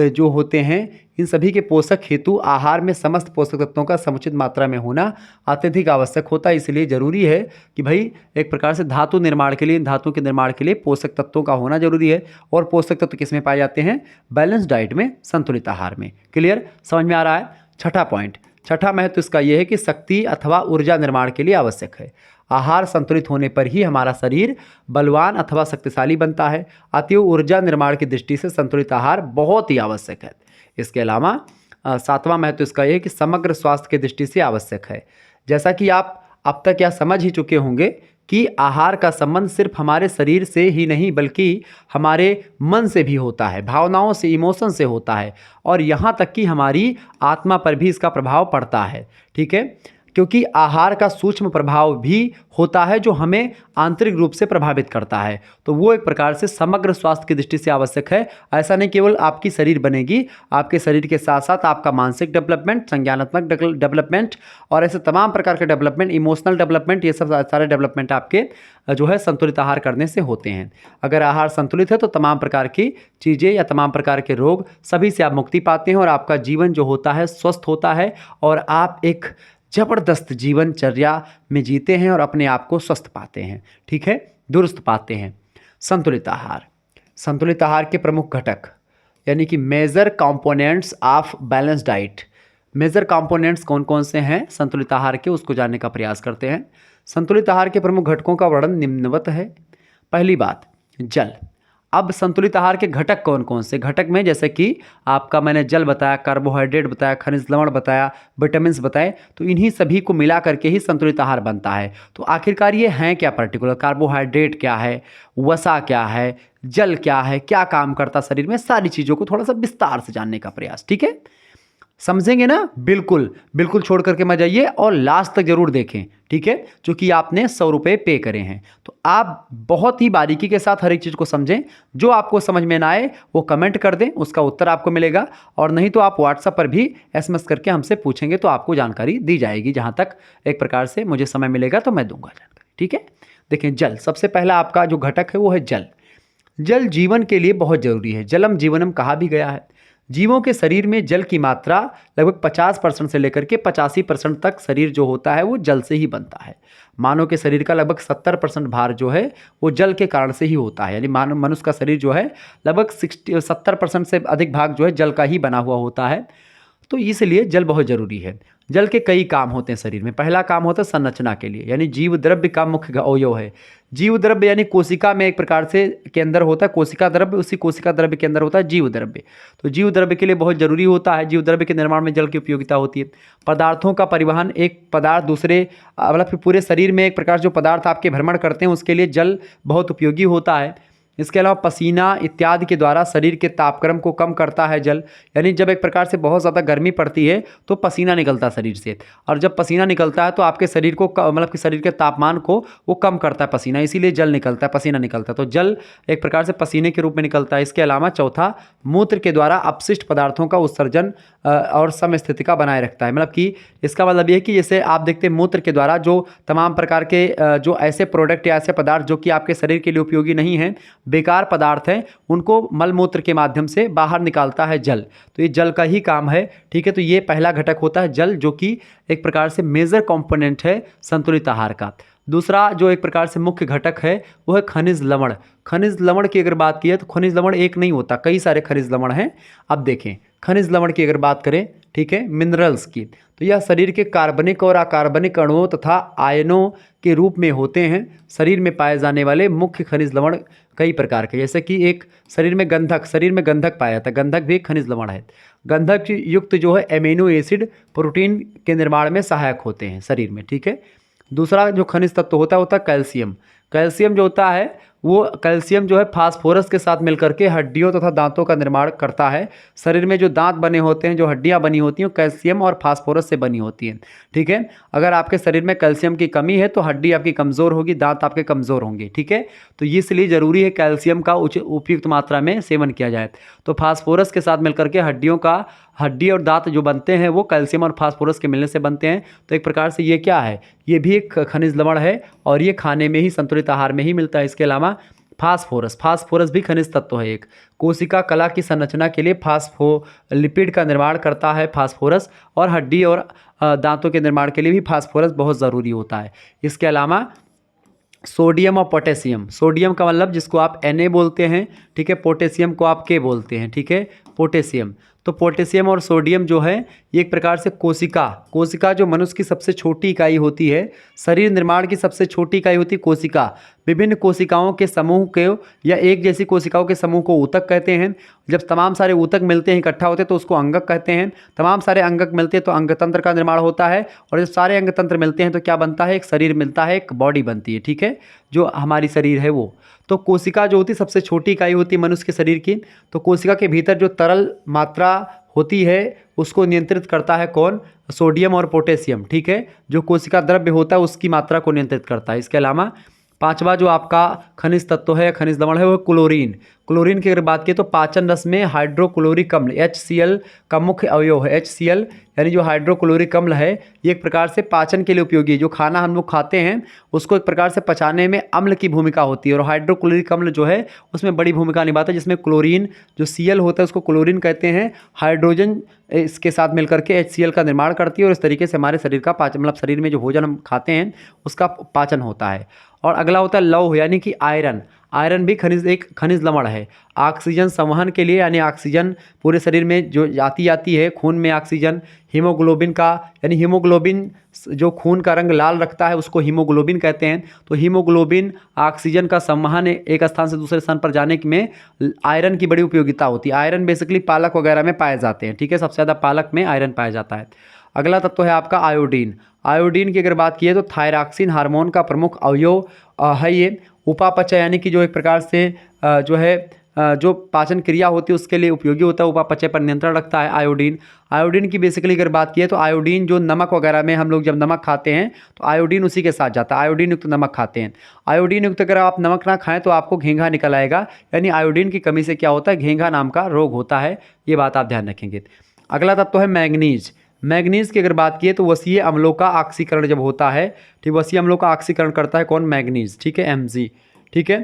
जो होते हैं इन सभी के पोषक हेतु आहार में समस्त पोषक तत्वों का समुचित मात्रा में होना अत्यधिक आवश्यक होता है। इसलिए ज़रूरी है कि भाई एक प्रकार से धातु निर्माण के लिए, इन धातुओं के निर्माण के लिए पोषक तत्वों का होना जरूरी है। और पोषक तत्व किस में पाए जाते हैं? बैलेंस डाइट में, संतुलित आहार में। क्लियर? समझ में आ रहा है? छठा पॉइंट, छठा महत्व इसका यह है कि शक्ति अथवा ऊर्जा निर्माण के लिए आवश्यक है। आहार संतुलित होने पर ही हमारा शरीर बलवान अथवा शक्तिशाली बनता है। अतएव ऊर्जा निर्माण की दृष्टि से संतुलित आहार बहुत ही आवश्यक है। इसके अलावा 7वां महत्व इसका यह है कि समग्र स्वास्थ्य की दृष्टि से आवश्यक है। जैसा कि आप अब तक यह समझ ही चुके होंगे कि आहार का संबंध सिर्फ हमारे शरीर से ही नहीं बल्कि हमारे मन से भी होता है, भावनाओं से, इमोशन से होता है, और यहाँ तक कि हमारी आत्मा पर भी इसका प्रभाव पड़ता है। ठीक है, क्योंकि आहार का सूक्ष्म प्रभाव भी होता है जो हमें आंतरिक रूप से प्रभावित करता है। तो वो एक प्रकार से समग्र स्वास्थ्य की दृष्टि से आवश्यक है। ऐसा नहीं केवल आपकी शरीर बनेगी, आपके शरीर के साथ साथ आपका मानसिक डेवलपमेंट, संज्ञानात्मक डेवलपमेंट और ऐसे तमाम प्रकार के डेवलपमेंट, इमोशनल डेवलपमेंट, ये सब सारे डेवलपमेंट आपके जो है संतुलित आहार करने से होते हैं। अगर आहार संतुलित है तो तमाम प्रकार की चीज़ें या तमाम प्रकार के रोग सभी से आप मुक्ति पाते हैं, और आपका जीवन जो होता है स्वस्थ होता है, और आप एक जबरदस्त जीवनचर्या में जीते हैं और अपने आप को स्वस्थ पाते हैं। ठीक है, दुरुस्त पाते हैं। संतुलित आहार, संतुलित आहार के प्रमुख घटक यानी कि major components of balance diet. Major components कौन कौन से हैं संतुलित आहार के, उसको जानने का प्रयास करते हैं। संतुलित आहार के प्रमुख घटकों का वर्णन निम्नवत है। पहली बात, जल। अब संतुलित आहार के घटक कौन कौन से? घटक में जैसे कि आपका मैंने जल बताया, कार्बोहाइड्रेट बताया, खनिज लवण बताया, विटामिन्स बताए, तो इन्हीं सभी को मिला करके ही संतुलित आहार बनता है। तो आखिरकार ये हैं क्या? पर्टिकुलर कार्बोहाइड्रेट क्या है, वसा क्या है, जल क्या है, क्या काम करता शरीर में, सारी चीज़ों को थोड़ा सा विस्तार से जानने का प्रयास। ठीक है, समझेंगे ना? बिल्कुल बिल्कुल छोड़ करके मत जाइए और लास्ट तक जरूर देखें। ठीक है, क्योंकि आपने 100 रुपये पे करे हैं तो आप बहुत ही बारीकी के साथ हर एक चीज़ को समझें। जो आपको समझ में ना आए वो कमेंट कर दें, उसका उत्तर आपको मिलेगा, और नहीं तो आप व्हाट्सएप पर भी SMS करके हमसे पूछेंगे तो आपको जानकारी दी जाएगी। जहाँ तक एक प्रकार से मुझे समय मिलेगा तो मैं दूंगा जानकारी। ठीक है, देखें जल, सबसे पहला आपका जो घटक है वो है जल। जल जीवन के लिए बहुत जरूरी है। जलम जीवनम कहा भी गया है। जीवों के शरीर में जल की मात्रा लगभग 50% से लेकर के 85% तक शरीर जो होता है वो जल से ही बनता है। मानव के शरीर का लगभग 70% भार जो है वो जल के कारण से ही होता है, यानी मानव मनुष्य का शरीर जो है लगभग 70% से अधिक भाग जो है जल का ही बना हुआ होता है। तो इसलिए जल बहुत ज़रूरी है। जल के कई काम होते हैं शरीर में। पहला काम होता है संरचना के लिए, यानी जीव द्रव्य का मुख्य अवयव है। जीव द्रव्य यानी कोशिका में एक प्रकार से के अंदर होता है कोशिका द्रव्य, उसी कोशिका द्रव्य के अंदर होता है जीव द्रव्य। तो जीव द्रव्य के लिए बहुत जरूरी होता है। जीव द्रव्य के निर्माण में जल की उपयोगिता होती है। पदार्थों का परिवहन, एक पदार्थ दूसरे मतलब पूरे शरीर में एक प्रकार जो पदार्थ आपके भ्रमण करते हैं उसके लिए जल बहुत उपयोगी होता है। इसके अलावा पसीना इत्यादि के द्वारा शरीर के तापक्रम को कम करता है जल, यानी जब एक प्रकार से बहुत ज़्यादा गर्मी पड़ती है तो पसीना निकलता है शरीर से, और जब पसीना निकलता है तो आपके शरीर को मतलब कि शरीर के तापमान को वो कम करता है पसीना, इसीलिए जल निकलता है, पसीना निकलता है। तो जल एक प्रकार से पसीने के रूप में निकलता है। इसके अलावा चौथा, मूत्र के द्वारा अपशिष्ट पदार्थों का उत्सर्जन और समस्थितिका बनाए रखता है। मतलब कि इसका मतलब ये है कि जैसे आप देखते हैं मूत्र के द्वारा जो तमाम प्रकार के जो ऐसे प्रोडक्ट या ऐसे पदार्थ जो कि आपके शरीर के लिए उपयोगी नहीं हैं, बेकार पदार्थ हैं, उनको मलमूत्र के माध्यम से बाहर निकालता है जल। तो ये जल का ही काम है। ठीक है, तो ये पहला घटक होता है जल, जो कि एक प्रकार से मेजर कंपोनेंट है संतुलित आहार का। दूसरा जो एक प्रकार से मुख्य घटक है वो है खनिज लवण। खनिज लवण की अगर बात की है तो खनिज लवण एक नहीं होता, कई सारे खनिज लवण हैं। अब देखें खनिज लवण की अगर बात करें, ठीक है, मिनरल्स की, तो यह शरीर के कार्बनिक और अकार्बनिक अणुओं तथा आयनों के रूप में होते हैं। शरीर में पाए जाने वाले मुख्य खनिज लवण कई प्रकार के, जैसे कि एक शरीर में गंधक पाया जाता है, गंधक भी एक खनिज लवण है। गंधक युक्त जो है एमिनो एसिड प्रोटीन के निर्माण में सहायक होते हैं शरीर में। ठीक है, दूसरा जो खनिज तत्व होता है कैल्शियम। कैल्शियम जो होता है वो कैल्शियम जो है फास्फोरस के साथ मिलकर के हड्डियों तथा दांतों का निर्माण करता है। शरीर में जो दांत बने होते हैं, जो हड्डियां बनी होती हैं, कैल्शियम और फास्फोरस से बनी होती हैं। ठीक है, अगर आपके शरीर में कैल्शियम की कमी है तो हड्डी आपकी कमज़ोर होगी, दांत आपके कमज़ोर होंगे। ठीक है, तो इसलिए ज़रूरी है कैल्शियम का उपयुक्त मात्रा में सेवन किया जाए। तो फास्फोरस के साथ मिलकर के हड्डी और दांत जो बनते हैं वो कैल्शियम और फास्फोरस के मिलने से बनते हैं। तो एक प्रकार से ये क्या है, ये भी एक खनिज लवण है और ये खाने में ही, संतुलित आहार में ही मिलता है। इसके अलावा फास्फोरस भी खनिज तत्व है एक। कोशिका कला की संरचना के लिए फास्फोलिपिड का निर्माण करता है फास्फोरस, और हड्डी और दांतों के निर्माण के लिए भी फास्फोरस बहुत ज़रूरी होता है। इसके अलावा सोडियम और पोटेशियम, सोडियम का मतलब जिसको आप Na बोलते हैं, ठीक है, पोटेशियम को आप K बोलते हैं। ठीक है, पोटेशियम, तो पोटेशियम और सोडियम जो है ये एक प्रकार से कोशिका जो मनुष्य की सबसे छोटी इकाई होती है, शरीर निर्माण की सबसे छोटी इकाई होती है कोशिका। विभिन्न कोशिकाओं के समूह को या एक जैसी कोशिकाओं के समूह को ऊतक कहते हैं। जब तमाम सारे ऊतक मिलते हैं, इकट्ठा होते हैं, तो उसको अंगक कहते हैं। तमाम सारे अंगक मिलते हैं तो अंगतंत्र का निर्माण होता है, और जब सारे अंगतंत्र मिलते हैं तो क्या बनता है, एक शरीर मिलता है, एक बॉडी बनती है। ठीक है, जो हमारी शरीर है वो। तो कोशिका जो होती है सबसे छोटी इकाई होती है मनुष्य के शरीर की। तो कोशिका के भीतर जो तरल मात्रा होती है उसको नियंत्रित करता है कौन, सोडियम और पोटेशियम। ठीक है, जो कोशिका द्रव्य होता है उसकी मात्रा को नियंत्रित करता है। इसके अलावा पांचवा जो आपका खनिज तत्व है, खनिज लवण है, वो क्लोरीन। क्लोरीन की अगर बात की तो पाचन रस में हाइड्रोक्लोरिक अम्ल HCl का मुख्य अवयव है। HCl यानी जो हाइड्रोक्लोरिक अम्ल है ये एक प्रकार से पाचन के लिए उपयोगी है। जो खाना हम लोग खाते हैं उसको एक प्रकार से पचाने में अम्ल की भूमिका होती है, और हाइड्रोक्लोरिक अम्ल जो है उसमें बड़ी भूमिका निभाता है, जिसमें क्लोरीन जो Cl होता है उसको क्लोरीन कहते हैं। हाइड्रोजन इसके साथ मिलकर के HCl का निर्माण करती है, और इस तरीके से हमारे शरीर का पाचन, मतलब शरीर में जो भोजन हम खाते हैं उसका पाचन होता है। और अगला होता है लौह यानी कि आयरन। आयरन भी एक खनिज लवण है। ऑक्सीजन संवहन के लिए, यानी ऑक्सीजन पूरे शरीर में जो जाती है, खून में ऑक्सीजन, हीमोग्लोबिन का, यानी हीमोग्लोबिन जो खून का रंग लाल रखता है उसको हीमोग्लोबिन कहते हैं। तो हीमोग्लोबिन ऑक्सीजन का संवहन एक स्थान से दूसरे स्थान पर जाने में आयरन की बड़ी उपयोगिता होती है। आयरन बेसिकली पालक वगैरह में पाए जाते हैं। ठीक है, सबसे ज़्यादा पालक में आयरन पाया जाता है। अगला तत्व है आपका आयोडीन। आयोडीन की अगर बात की है तो थायरॉक्सिन हार्मोन का प्रमुख अवयव है ये। उपापचय यानी कि जो एक प्रकार से जो है जो पाचन क्रिया होती है उसके लिए उपयोगी होता है, उपापचय पर नियंत्रण रखता है आयोडीन। आयोडीन की बेसिकली अगर बात की है तो आयोडीन जो नमक वगैरह में हम लोग जब नमक खाते हैं तो आयोडीन उसी के साथ जाता है। आयोडीन युक्त नमक खाते हैं। आयोडीन युक्त अगर आप नमक ना खाएं तो आपको घेंघा निकल आएगा, यानी आयोडीन की कमी से क्या होता है, घेंघा नाम का रोग होता है। ये बात आप ध्यान रखेंगे। अगला तत्व है मैग्नीज। मैग्नीज की अगर बात की है तो वसीय अम्लों का ऑक्सीकरण जब होता है, ठीक, वसीय अम्लों का ऑक्सीकरण करता है कौन, मैग्नीज। ठीक है, Mg। ठीक है,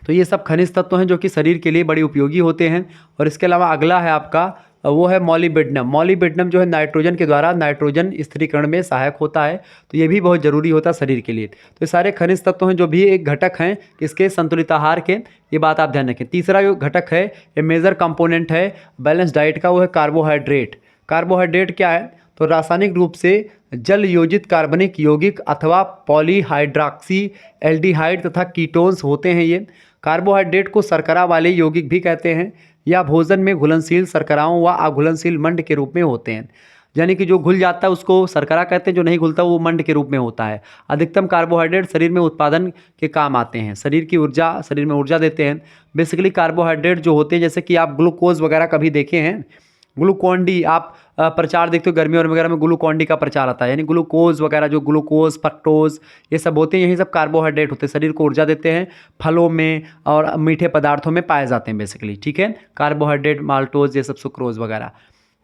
तो ये सब खनिज तत्व हैं जो कि शरीर के लिए बड़े उपयोगी होते हैं। और इसके अलावा अगला है आपका वो है मॉलिब्डेनम। मॉलिब्डेनम जो है नाइट्रोजन के द्वारा नाइट्रोजन स्थिरीकरण में सहायक होता है, तो ये भी बहुत ज़रूरी होता है शरीर के लिए। तो ये सारे खनिज तत्व हैं जो भी एक घटक हैं इसके संतुलित आहार के, ये बात आप ध्यान रखें। तीसरा जो घटक है, ये मेजर कंपोनेंट है बैलेंस डाइट का, वो है कार्बोहाइड्रेट। कार्बोहाइड्रेट क्या है, तो रासायनिक रूप से जल योजित कार्बनिक यौगिक अथवा पॉलीहाइड्रॉक्सी एल्डिहाइड तथा कीटोन्स होते हैं। ये कार्बोहाइड्रेट को शर्करा वाले यौगिक भी कहते हैं, या भोजन में घुलनशील शर्कराओं व अघुलनशील मंड के रूप में होते हैं। यानी कि जो घुल जाता है उसको शर्करा कहते हैं, जो नहीं घुलता वो मंड के रूप में होता है। अधिकतम कार्बोहाइड्रेट शरीर में उत्पादन के काम आते हैं, शरीर में ऊर्जा देते हैं। बेसिकली कार्बोहाइड्रेट जो होते हैं, जैसे कि आप ग्लूकोज वगैरह कभी देखे हैं, ग्लूकोन-डी आप प्रचार देखते हो गर्मी और वगैरह में ग्लूकोन-डी का प्रचार आता है, यानी ग्लूकोज वगैरह जो ग्लूकोज फ्रक्टोज ये सब होते हैं, यही सब कार्बोहाइड्रेट होते हैं, शरीर को ऊर्जा देते हैं, फलों में और मीठे पदार्थों में पाए जाते हैं बेसिकली। ठीक है, कार्बोहाइड्रेट माल्टोज ये सब सुक्रोज वगैरह।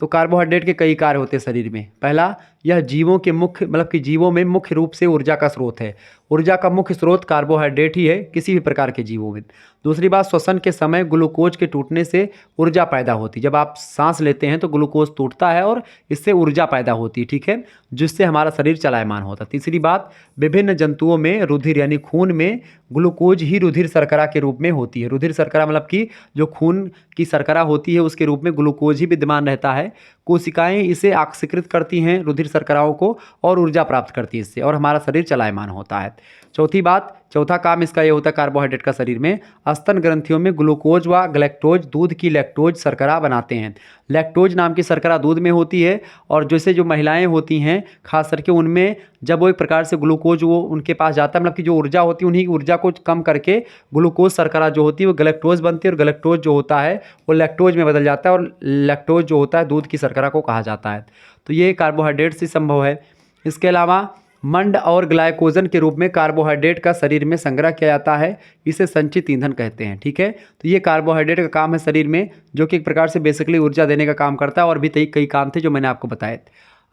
तो कार्बोहाइड्रेट के कई कार्य होते हैं शरीर में। पहला, यह जीवों के मुख्य मतलब कि जीवों में मुख्य रूप से ऊर्जा का स्रोत है। ऊर्जा का मुख्य स्रोत कार्बोहाइड्रेट ही है किसी भी प्रकार के जीवों में। दूसरी बात, श्वसन के समय ग्लूकोज के टूटने से ऊर्जा पैदा होती है। जब आप सांस लेते हैं तो ग्लूकोज टूटता है और इससे ऊर्जा पैदा होती है, ठीक है, जिससे हमारा शरीर चलायमान होता है। तीसरी बात, विभिन्न जंतुओं में रुधिर यानी खून में ग्लूकोज ही रुधिर शर्करा के रूप में होती है। रुधिर शर्करा मतलब कि जो खून की शर्करा होती है उसके रूप में ग्लूकोज ही विद्यमान रहता है। कोशिकाएं इसे ऑक्सीकृत करती हैं रुधिर शर्कराओं को और ऊर्जा प्राप्त करती है इससे, और हमारा शरीर चलायमान होता है। चौथी बात, चौथा काम इसका ये होता है कार्बोहाइड्रेट का शरीर में, स्तन ग्रंथियों में ग्लूकोज व ग्लैक्टोज दूध की लैक्टोज शर्करा बनाते हैं। लैक्टोज नाम की शर्करा दूध में होती है, और जैसे जो महिलाएं होती हैं खास करके उनमें जब वो एक प्रकार से ग्लूकोज वो उनके पास जाता है, मतलब कि जो ऊर्जा होती है उन्हीं की ऊर्जा को कम करके ग्लूकोज शर्करा जो होती है वो ग्लैक्टोज बनती है, और ग्लैक्टोज जो होता है वो लैक्टोज में बदल जाता है, और लैक्टोज जो होता है दूध की शर्करा को कहा जाता है। तो ये कार्बोहाइड्रेट से संभव है। इसके अलावा मंड और ग्लाइकोजन के रूप में कार्बोहाइड्रेट का शरीर में संग्रह किया जाता है, इसे संचित ईंधन कहते हैं। ठीक है, तो ये कार्बोहाइड्रेट का काम है शरीर में, जो कि एक प्रकार से बेसिकली ऊर्जा देने का काम करता है, और भी कई काम थे जो मैंने आपको बताए।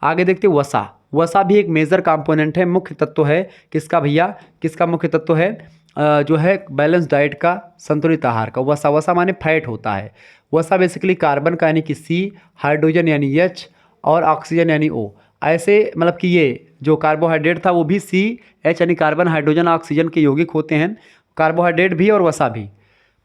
आगे देखते हैं वसा। वसा भी एक मेजर कंपोनेंट है, मुख्य तत्व है किसका भैया, किसका मुख्य तत्व है, जो है बैलेंस डाइट का, संतुलित आहार का। वसा, वसा माने फैट होता है। वसा बेसिकली कार्बन का यानी कि C, हाइड्रोजन यानी H और ऑक्सीजन यानी O, ऐसे मतलब कि ये जो कार्बोहाइड्रेट था वो भी CH यानी कार्बन हाइड्रोजन ऑक्सीजन के यौगिक होते हैं, कार्बोहाइड्रेट भी और वसा भी।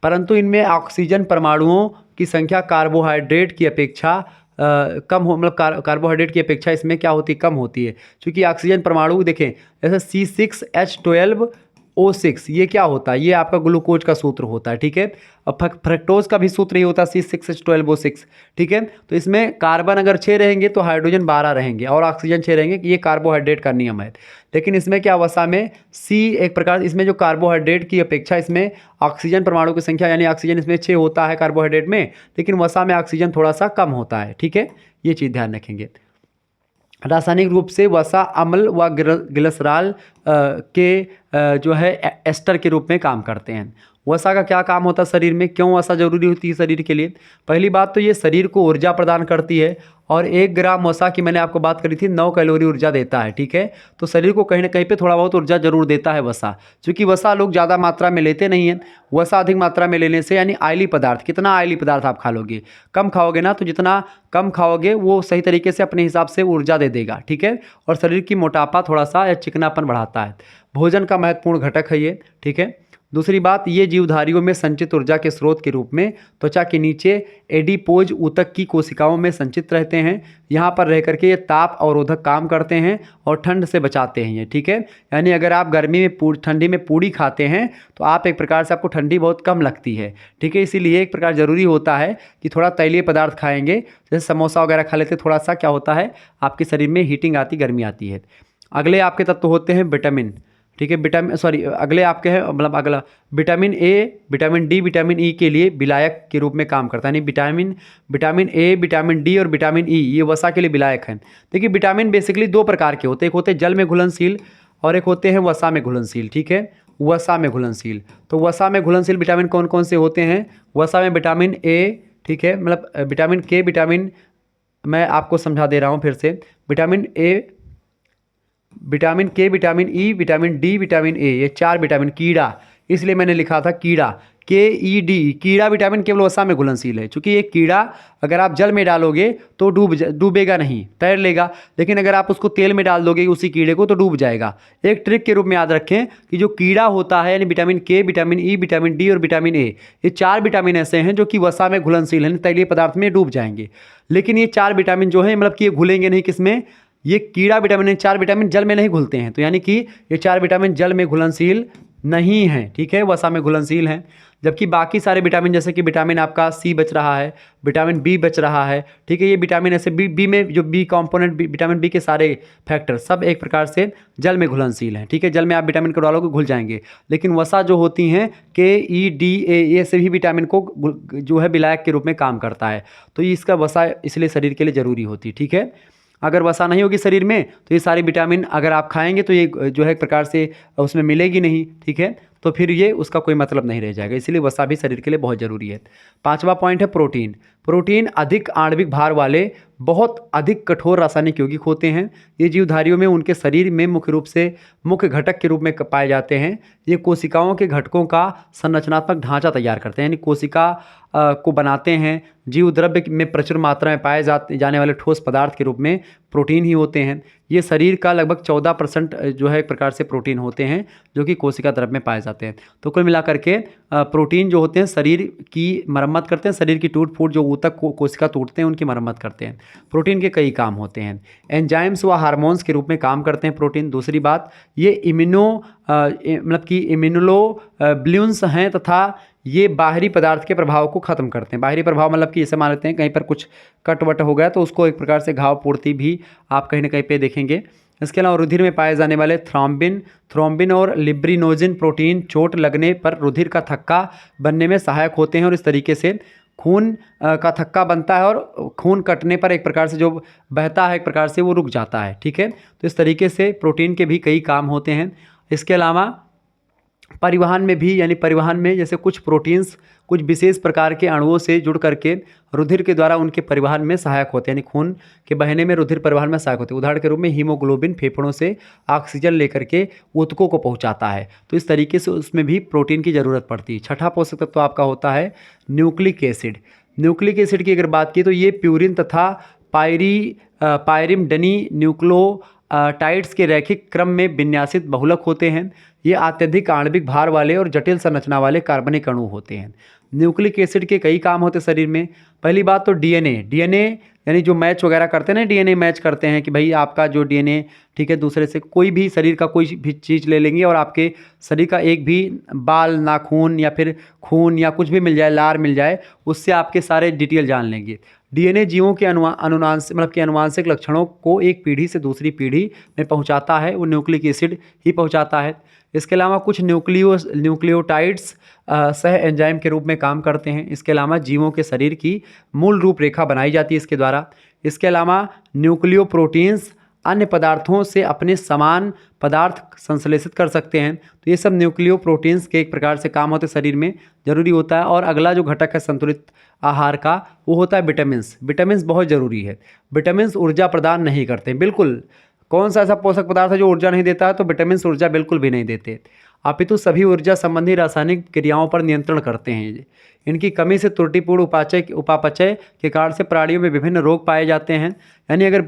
परंतु इनमें ऑक्सीजन परमाणुओं की संख्या कार्बोहाइड्रेट की अपेक्षा कम हो, मतलब कार्बोहाइड्रेट की अपेक्षा इसमें क्या होती है, कम होती है। क्योंकि ऑक्सीजन परमाणु देखें जैसे C6H12O6, ये क्या होता है, ये आपका ग्लूकोज का सूत्र होता है। ठीक है, अब फ्रक्टोज का भी सूत्र ही होता है C6H12O6। ठीक है, तो इसमें कार्बन अगर 6 रहेंगे तो हाइड्रोजन 12 रहेंगे और ऑक्सीजन 6 रहेंगे, ये कार्बोहाइड्रेट का नियम है। लेकिन इसमें क्या, वसा में C एक प्रकार इसमें जो कार्बोहाइड्रेट की अपेक्षा इसमें ऑक्सीजन परमाणु की संख्या यानी ऑक्सीजन इसमें 6 होता है कार्बोहाइड्रेट में, लेकिन वसा में ऑक्सीजन थोड़ा सा कम होता है। ठीक है, ये चीज़ ध्यान रखेंगे। रासायनिक रूप से वसा अम्ल व ग्लिसरॉल के जो है एस्टर के रूप में काम करते हैं। वसा का क्या काम होता है शरीर में, क्यों वसा जरूरी होती है शरीर के लिए? पहली बात तो ये शरीर को ऊर्जा प्रदान करती है, और 1 ग्राम वसा की मैंने आपको बात करी थी 9 कैलोरी ऊर्जा देता है। ठीक है, तो शरीर को कहीं ना कहीं पे थोड़ा बहुत ऊर्जा जरूर देता है वसा। क्योंकि वसा लोग ज़्यादा मात्रा में लेते नहीं हैं। वसा अधिक मात्रा में लेने से यानी ऑयली पदार्थ, कितना ऑयली पदार्थ आप खा लोगे, कम खाओगे ना, तो जितना कम खाओगे वो सही तरीके से अपने हिसाब से ऊर्जा दे देगा। ठीक है, और शरीर की मोटापा थोड़ा सा या चिकनापन बढ़ाता है। भोजन का महत्वपूर्ण घटक है ये। ठीक है, दूसरी बात, ये जीवधारियों में संचित ऊर्जा के स्रोत के रूप में त्वचा के नीचे एडिपोज ऊतक की कोशिकाओं में संचित रहते हैं। यहाँ पर रह करके ये ताप अवरोधक काम करते हैं और ठंड से बचाते हैं ये। ठीक है, यानी अगर आप गर्मी में ठंडी में पूड़ी खाते हैं तो आप एक प्रकार से आपको ठंडी बहुत कम लगती है। ठीक है, इसीलिए एक प्रकार ज़रूरी होता है कि थोड़ा तैलीय पदार्थ खाएंगे, जैसे समोसा वगैरह खा लेते, थोड़ा सा क्या होता है आपके शरीर में हीटिंग आती, गर्मी आती है। अगले आपके तत्व होते हैं विटामिन। ठीक है, अगले आपके हैं, मतलब अगला vitamin A, vitamin D, vitamin E के लिए विलायक के रूप में काम करता है। यानी विटामिन ए, विटामिन डी और विटामिन ई ये वसा के लिए विलायक हैं। देखिए, विटामिन बेसिकली 2 प्रकार के होते हैं, एक होते हैं जल में घुलनशील और एक होते हैं वसा में घुलनशील। ठीक है, वसा में घुलनशील, तो वसा में घुलनशील विटामिन कौन कौन से होते हैं? वसा में विटामिन ए, ठीक है, मतलब विटामिन के, मैं आपको समझा दे रहा हूँ फिर से, विटामिन ए, विटामिन के, vitamin E, vitamin D, vitamin A, ये 4 विटामिन। कीड़ा, इसलिए मैंने लिखा था कीड़ा, KED, कीड़ा विटामिन केवल वसा में घुलनशील है। चूंकि ये कीड़ा अगर आप जल में डालोगे तो डूबेगा नहीं, तैर लेगा, लेकिन अगर आप उसको तेल में डाल दोगे उसी कीड़े को तो डूब जाएगा। एक ट्रिक के रूप में याद रखें कि जो कीड़ा होता है यानी विटामिन के, विटामिन ई, विटामिन डी और विटामिन ए, ये 4 विटामिन ऐसे हैं जो कि वसा में घुलनशील हैं, तैलीय पदार्थ में डूब जाएंगे। लेकिन ये 4 विटामिन जो है मतलब कि ये घुलेंगे नहीं, किसमें, ये कीड़ा विटामिन, 4 विटामिन जल में नहीं घुलते हैं, तो यानी कि ये 4 विटामिन जल में घुलनशील नहीं है, ठीक है, वसा में घुलनशील हैं। जबकि बाकी सारे विटामिन जैसे कि विटामिन आपका सी बच रहा है, विटामिन बी बच रहा है, ठीक है, ये विटामिन ऐसे बी में जो बी कंपोनेंट, विटामिन बी के सारे फैक्टर सब एक प्रकार से जल में घुलनशील हैं, ठीक है, जल में आप विटामिन को डालोगे घुल जाएंगे। लेकिन वसा जो होती हैं KEDA, ये सभी विटामिन को जो है विलायक के रूप में काम करता है, तो ये इसका वसा इसलिए शरीर के लिए ज़रूरी होती है, ठीक है। अगर वसा नहीं होगी शरीर में तो ये सारी विटामिन अगर आप खाएंगे तो ये जो है एक प्रकार से उसमें मिलेगी नहीं, ठीक है, तो फिर ये उसका कोई मतलब नहीं रह जाएगा, इसलिए वसा भी शरीर के लिए बहुत ज़रूरी है। 5वां पॉइंट है प्रोटीन। प्रोटीन अधिक आणविक भार वाले बहुत अधिक कठोर रासायनिक यौगिक होते हैं। ये जीवधारियों में उनके शरीर में मुख्य रूप से मुख्य घटक के रूप में पाए जाते हैं। ये कोशिकाओं के घटकों का संरचनात्मक ढांचा तैयार करते हैं, यानी कोशिका को बनाते हैं। जीव द्रव्य में प्रचुर मात्रा में पाए जाने वाले ठोस पदार्थ के रूप में प्रोटीन ही होते हैं। ये शरीर का लगभग 14% जो है एक प्रकार से प्रोटीन होते हैं जो कि कोशिका द्रव्य में पाए जाते हैं। तो कुल मिलाकर के प्रोटीन जो होते हैं शरीर की मरम्मत करते हैं, शरीर की टूट फूट जो ऊतक कोशिका टूटते हैं उनकी मरम्मत करते हैं। प्रोटीन के कई काम होते हैं, एंजाइम्स व हार्मोन्स के रूप में काम करते हैं प्रोटीन। दूसरी बात, ये मतलब कि इम्यूनोग्लोबुलिन्स हैं तथा ये बाहरी पदार्थ के प्रभाव को खत्म करते हैं। बाहरी प्रभाव मतलब कि जैसे मान लेते हैं कहीं पर कुछ कट वट हो गया तो उसको एक प्रकार से घाव पूर्ति भी आप कहीं ना कहीं पे देखेंगे। इसके अलावा रुधिर में पाए जाने वाले थ्रोम्बिन और लिब्रिनोजिन प्रोटीन चोट लगने पर रुधिर का थक्का बनने में सहायक होते हैं और इस तरीके से खून का थक्का बनता है और खून कटने पर एक प्रकार से जो बहता है एक प्रकार से वो रुक जाता है, ठीक है। तो इस तरीके से प्रोटीन के भी कई काम होते हैं। इसके अलावा परिवहन में भी, यानी परिवहन में जैसे कुछ प्रोटीन्स कुछ विशेष प्रकार के अणुओं से जुड़ करके रुधिर के द्वारा उनके परिवहन में सहायक होते हैं, यानी खून के बहने में रुधिर परिवहन में सहायक होते हैं। उदाहरण के रूप में हीमोग्लोबिन फेफड़ों से ऑक्सीजन लेकर के ऊतकों को पहुंचाता है, तो इस तरीके से उसमें भी प्रोटीन की ज़रूरत पड़ती है। 6ठा पोषक तत्व आपका होता है न्यूक्लिक एसिड। न्यूक्लिक एसिड की अगर बात की तो ये प्यूरिन तथा पायरिमिडनी न्यूक्लियोटाइड्स के रैखिक क्रम में विन्यासित बहुलक होते हैं। ये अत्यधिक आणविक भार वाले और जटिल संरचना वाले कार्बनिक अणु होते हैं। न्यूक्लिक एसिड के कई काम होते हैं शरीर में। पहली बात तो डीएनए यानी जो मैच वगैरह करते हैं ना, डीएनए मैच करते हैं कि भाई आपका जो डीएनए, ठीक है, दूसरे से कोई भी शरीर का कोई भी चीज़ ले लेंगे और आपके शरीर का एक भी बाल, नाखून या फिर खून या कुछ भी मिल जाए, लार मिल जाए, उससे आपके सारे डिटेल जान लेंगे। डीएनए जीवों के अनुवांशिक लक्षणों को एक पीढ़ी से दूसरी पीढ़ी में पहुंचाता है, वो न्यूक्लिक एसिड ही पहुंचाता है। इसके अलावा कुछ न्यूक्लियोटाइड्स सह एंजाइम के रूप में काम करते हैं। इसके अलावा जीवों के शरीर की मूल रूपरेखा बनाई जाती है इसके द्वारा। इसके अलावा न्यूक्लियोप्रोटीन्स अन्य पदार्थों से अपने समान पदार्थ संश्लेषित कर सकते हैं। तो ये सब न्यूक्लियोप्रोटीन्स के एक प्रकार से काम होते शरीर में, ज़रूरी होता है। और अगला जो घटक है संतुलित आहार का, वो होता है विटामिन्स। विटामिन्स बहुत ज़रूरी है। विटामिन्स ऊर्जा प्रदान नहीं करते, बिल्कुल। कौन सा ऐसा पोषक पदार्थ है जो ऊर्जा नहीं देता है? तो विटामिन्स ऊर्जा बिल्कुल भी नहीं देते, अपितु सभी ऊर्जा संबंधी रासायनिक क्रियाओं पर नियंत्रण करते हैं। इनकी कमी से त्रुटिपूर्ण उपापचय के कारण से प्राणियों में विभिन्न रोग पाए जाते हैं। यानी अगर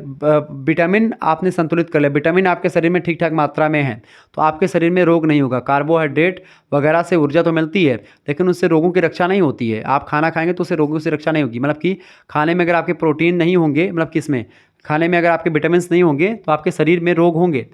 विटामिन आपने संतुलित कर लिया, विटामिन आपके शरीर में ठीक ठाक मात्रा में है, तो आपके शरीर में रोग नहीं होगा। कार्बोहाइड्रेट वगैरह से ऊर्जा तो मिलती है, लेकिन उससे रोगों की रक्षा नहीं होती है। आप खाना खाएंगे तो उससे रोगों से रक्षा नहीं होगी। मतलब कि खाने में अगर आपके प्रोटीन नहीं होंगे, मतलब किसमें, खाने में अगर आपके विटामिन नहीं होंगे तो आपके शरीर में रोग होंगे।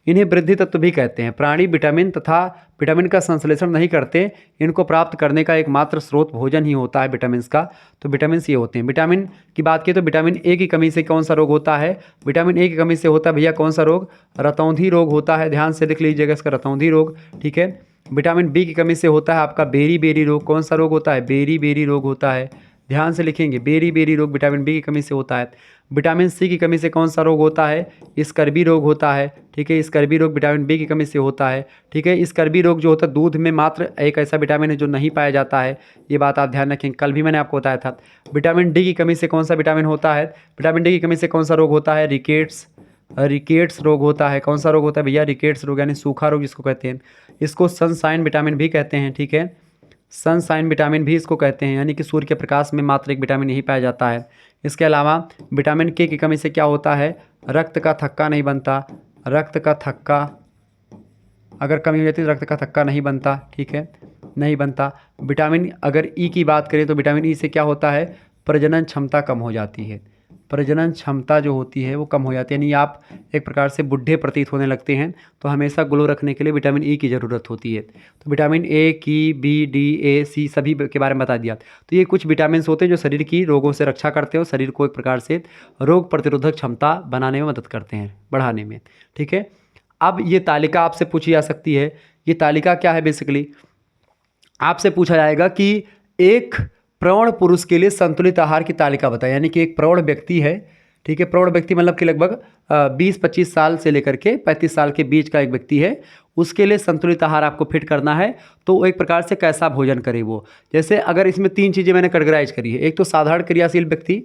इन्हें वृद्धि तत्व भी कहते हैं। प्राणी विटामिन का संश्लेषण नहीं करते। इनको प्राप्त करने का एकमात्र स्रोत भोजन ही होता है विटामिन का। तो विटामिन ये होते हैं। विटामिन की बात की तो विटामिन ए की कमी से कौन सा रोग होता है? विटामिन ए की कमी से होता है भैया कौन सा रोग? रतौंधी रोग होता है। ध्यान से लिख लीजिएगा इसका, रतौंधी रोग, ठीक है। विटामिन बी की कमी से होता है आपका बेरी रोग। कौन सा रोग होता है? बेरी रोग होता है। ध्यान से लिखेंगे, बेरी रोग विटामिन बी की कमी से होता है। विटामिन सी की कमी से कौन सा रोग होता है? स्कर्वी रोग होता है, ठीक है। स्कर्वी रोग विटामिन बी की कमी से होता है, ठीक है। स्कर्वी रोग जो होता है, दूध में मात्र एक ऐसा विटामिन है जो नहीं पाया जाता है, ये बात आप ध्यान रखें। कल भी मैंने आपको बताया था। विटामिन डी की कमी से कौन सा विटामिन होता है? विटामिन डी की कमी से कौन सा रोग होता है? रिकेट्स रोग होता है। कौन सा रोग होता है भैया? रिकेट्स रोग, यानी सूखा रोग जिसको कहते हैं। इसको सनशाइन विटामिन भी कहते हैं, ठीक है। सनशाइन विटामिन भी इसको कहते हैं, यानी कि सूर्य के प्रकाश में मात्र एक विटामिन यही पाया जाता है। इसके अलावा विटामिन के की कमी से क्या होता है, रक्त का थक्का नहीं बनता, रक्त का थक्का अगर कमी हो जाती है तो रक्त का थक्का नहीं बनता, ठीक है, नहीं बनता। विटामिन अगर ई की बात करें तो विटामिन ई से क्या होता है, प्रजनन क्षमता कम हो जाती है, प्रजनन क्षमता जो होती है वो कम हो जाती है, यानी आप एक प्रकार से बुढ़े प्रतीत होने लगते हैं। तो हमेशा ग्लो रखने के लिए विटामिन ई की ज़रूरत होती है। तो विटामिन ए की, बी, डी, ए, सी सभी के बारे में बता दिया। तो ये कुछ विटामिन होते हैं जो शरीर की रोगों से रक्षा करते हैं और शरीर को एक प्रकार से रोग प्रतिरोधक क्षमता बनाने में मदद करते हैं, बढ़ाने में, ठीक है। अब ये तालिका आपसे पूछी जा सकती है। ये तालिका क्या है, बेसिकली आपसे पूछा जाएगा कि एक प्रौढ़ पुरुष के लिए संतुलित आहार की तालिका बताएं, यानी कि एक प्रौढ़ व्यक्ति है, ठीक है, प्रौढ़ व्यक्ति मतलब कि लगभग 20-25 साल से लेकर के 35 साल के बीच का एक व्यक्ति है, उसके लिए संतुलित आहार आपको फिट करना है। तो वो एक प्रकार से कैसा भोजन करे वो, जैसे अगर इसमें 3 चीज़ें मैंने कैटेगराइज करी है, एक तो साधारण क्रियाशील व्यक्ति,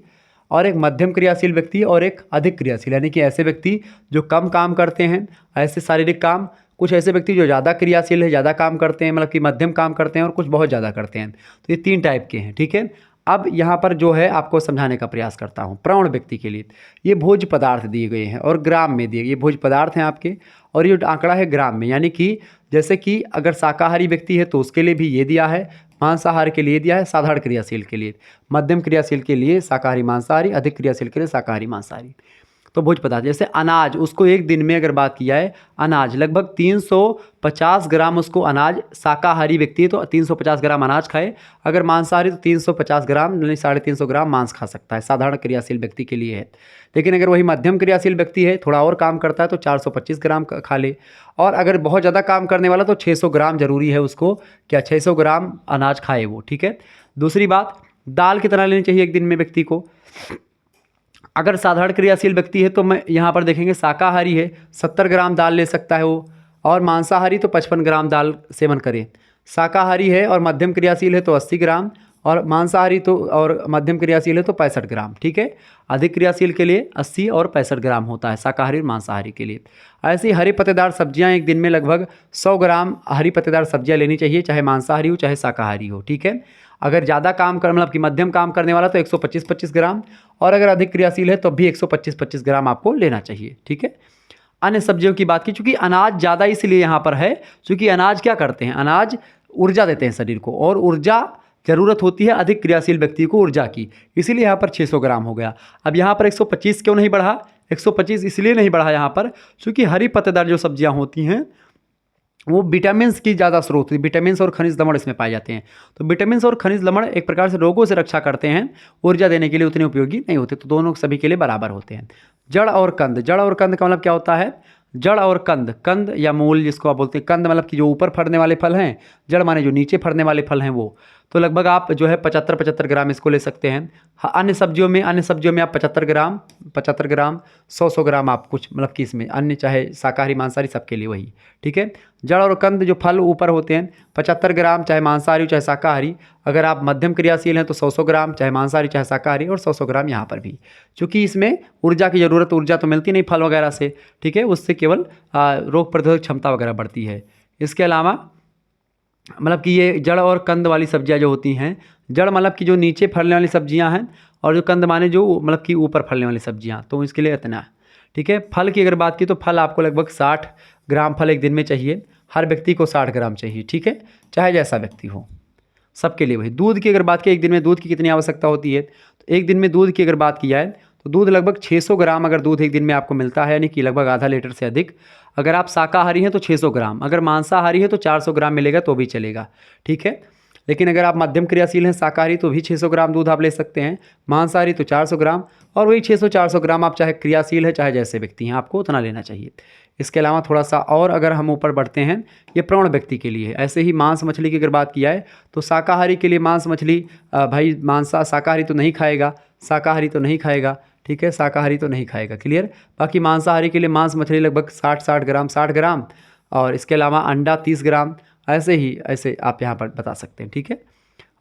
और एक मध्यम क्रियाशील व्यक्ति, और एक अधिक क्रियाशील, यानी कि ऐसे व्यक्ति जो कम काम करते हैं, ऐसे शारीरिक काम, कुछ ऐसे व्यक्ति जो ज़्यादा क्रियाशील है, ज़्यादा काम करते हैं, मतलब कि मध्यम काम करते हैं, और कुछ बहुत ज़्यादा करते हैं। तो ये 3 टाइप के हैं, ठीक है। अब यहाँ पर जो है आपको समझाने का प्रयास करता हूँ। प्रौढ़ व्यक्ति के लिए ये भोज्य पदार्थ दिए गए हैं और ग्राम में दिए, ये भोज्य पदार्थ हैं आपके, और ये आंकड़ा है ग्राम में, यानी कि जैसे कि अगर शाकाहारी व्यक्ति है तो उसके लिए भी ये दिया है, मांसाहार के लिए दिया है, साधारण क्रियाशील के लिए, मध्यम क्रियाशील के लिए शाकाहारी मांसाहारी, अधिक क्रियाशील के लिए शाकाहारी मांसाहारी। तो भोज्य पदार्थ जैसे अनाज, उसको एक दिन में अगर बात किया है, अनाज लगभग 350 ग्राम, उसको अनाज शाकाहारी व्यक्ति है तो 350 ग्राम अनाज खाए, अगर मांसाहारी तो 350 ग्राम यानी 350 ग्राम मांस खा सकता है, साधारण क्रियाशील व्यक्ति के लिए है। लेकिन अगर वही मध्यम क्रियाशील व्यक्ति है, थोड़ा और काम करता है, तो 425 ग्राम खा ले, और अगर बहुत ज़्यादा काम करने वाला तो 600 ग्राम जरूरी है उसको, क्या 600 ग्राम अनाज खाए वो, ठीक है। दूसरी बात, दाल कितना लेनी चाहिए एक दिन में व्यक्ति को, अगर साधारण क्रियाशील व्यक्ति है तो मैं यहाँ पर देखेंगे शाकाहारी है 70 ग्राम दाल ले सकता है वो, और मांसाहारी तो 55 ग्राम दाल सेवन करे। शाकाहारी है और मध्यम क्रियाशील है तो 80 ग्राम, और मांसाहारी तो और मध्यम क्रियाशील है तो 65 ग्राम, ठीक है। अधिक क्रियाशील के लिए 80 और 65 ग्राम होता है शाकाहारी और मांसाहारी के लिए। ऐसे ही हरी पत्तेदार सब्जियां एक दिन में लगभग 100 ग्राम हरी पत्तेदार सब्जियां लेनी चाहिए, चाहे मांसाहारी हो चाहे शाकाहारी हो, ठीक है। अगर ज़्यादा काम कर मतलब कि मध्यम काम करने वाला तो 125-25 ग्राम, और अगर अधिक क्रियाशील है तो भी 125-25 ग्राम आपको लेना चाहिए, ठीक है। अन्य सब्जियों की बात की, चूँकि अनाज ज़्यादा इसलिए यहाँ पर है क्योंकि अनाज क्या करते हैं, अनाज ऊर्जा देते हैं शरीर को, और ऊर्जा ज़रूरत होती है अधिक क्रियाशील व्यक्ति को ऊर्जा की, इसीलिए यहाँ पर 600 ग्राम हो गया। अब यहाँ पर 125 क्यों नहीं बढ़ा, 125 इसलिए नहीं बढ़ा यहाँ पर क्योंकि हरी पत्तेदार जो सब्जियाँ होती हैं वो विटामिन की ज़्यादा स्रोत होती है, विटामिन और खनिज लवण इसमें पाए जाते हैं। तो विटामिन और खनिज लवण एक प्रकार से रोगों से रक्षा करते हैं, ऊर्जा देने के लिए उतने उपयोगी नहीं होते, तो दोनों सभी के लिए बराबर होते हैं। जड़ और कंद, जड़ और कंद का मतलब क्या होता है, जड़ और कंद, कंद या मूल जिसको आप बोलते हैं, कंद मतलब कि जो ऊपर फड़ने वाले फल हैं, जड़ माने जो नीचे फड़ने वाले फल हैं वो, तो लगभग आप जो है 75-75 ग्राम इसको ले सकते हैं। हाँ, अन्य सब्जियों में आप 75 ग्राम 100-100 ग्राम आप कुछ मतलब कि इसमें अन्य चाहे शाकाहारी मांसाहारी सबके लिए वही, ठीक है। जड़ और कंद जो फल ऊपर होते हैं 75 ग्राम, चाहे मांसाहारी हो चाहे शाकाहारी। अगर आप मध्यम क्रियाशील हैं तो 100 ग्राम, चाहे मांसाहारी चाहे शाकाहारी, और 100 ग्राम यहाँ पर भी, क्योंकि इसमें ऊर्जा की ज़रूरत, ऊर्जा तो मिलती नहीं फल वगैरह से, ठीक है, उससे केवल रोग प्रतिरोधक क्षमता वगैरह बढ़ती है। इसके अलावा मतलब कि ये जड़ और कंद वाली सब्जियां जो होती हैं, जड़ मतलब कि जो नीचे फलने वाली सब्जियां हैं, और जो कंद माने जो मतलब कि ऊपर फलने वाली सब्जियां, तो इसके लिए इतना, ठीक है। फल की अगर बात की तो फल आपको लगभग 60 ग्राम फल एक दिन में चाहिए, हर व्यक्ति को 60 ग्राम चाहिए, ठीक है, चाहे जैसा व्यक्ति हो, सबके लिए वही। दूध की अगर बात की, एक दिन में दूध की कितनी आवश्यकता होती है, तो एक दिन में दूध की अगर बात की जाए तो दूध लगभग 600 ग्राम अगर दूध एक दिन में आपको मिलता है, यानी कि लगभग आधा लीटर से अधिक। अगर आप शाकाहारी हैं तो 600 ग्राम, अगर मांसाहारी है तो 400 ग्राम मिलेगा तो भी चलेगा, ठीक है। लेकिन अगर आप मध्यम क्रियाशील हैं शाकाहारी तो भी 600 ग्राम दूध आप ले सकते हैं, मांसाहारी तो 400 ग्राम, और वही 600-400 ग्राम आप चाहे क्रियाशील है चाहे जैसे व्यक्ति हैं आपको उतना लेना चाहिए। इसके अलावा थोड़ा सा और अगर हम ऊपर बढ़ते हैं, ये प्रौढ़ व्यक्ति के लिए है। ऐसे ही मांस मछली की अगर बात की जाए तो शाकाहारी के लिए मांस मछली भाई शाकाहारी तो नहीं खाएगा, शाकाहारी तो नहीं खाएगा, ठीक है, शाकाहारी तो नहीं खाएगा, क्लियर। बाकी मांसाहारी के लिए मांस मछली लगभग 60 ग्राम, और इसके अलावा अंडा 30 ग्राम, ऐसे आप यहाँ पर बता सकते हैं, ठीक है।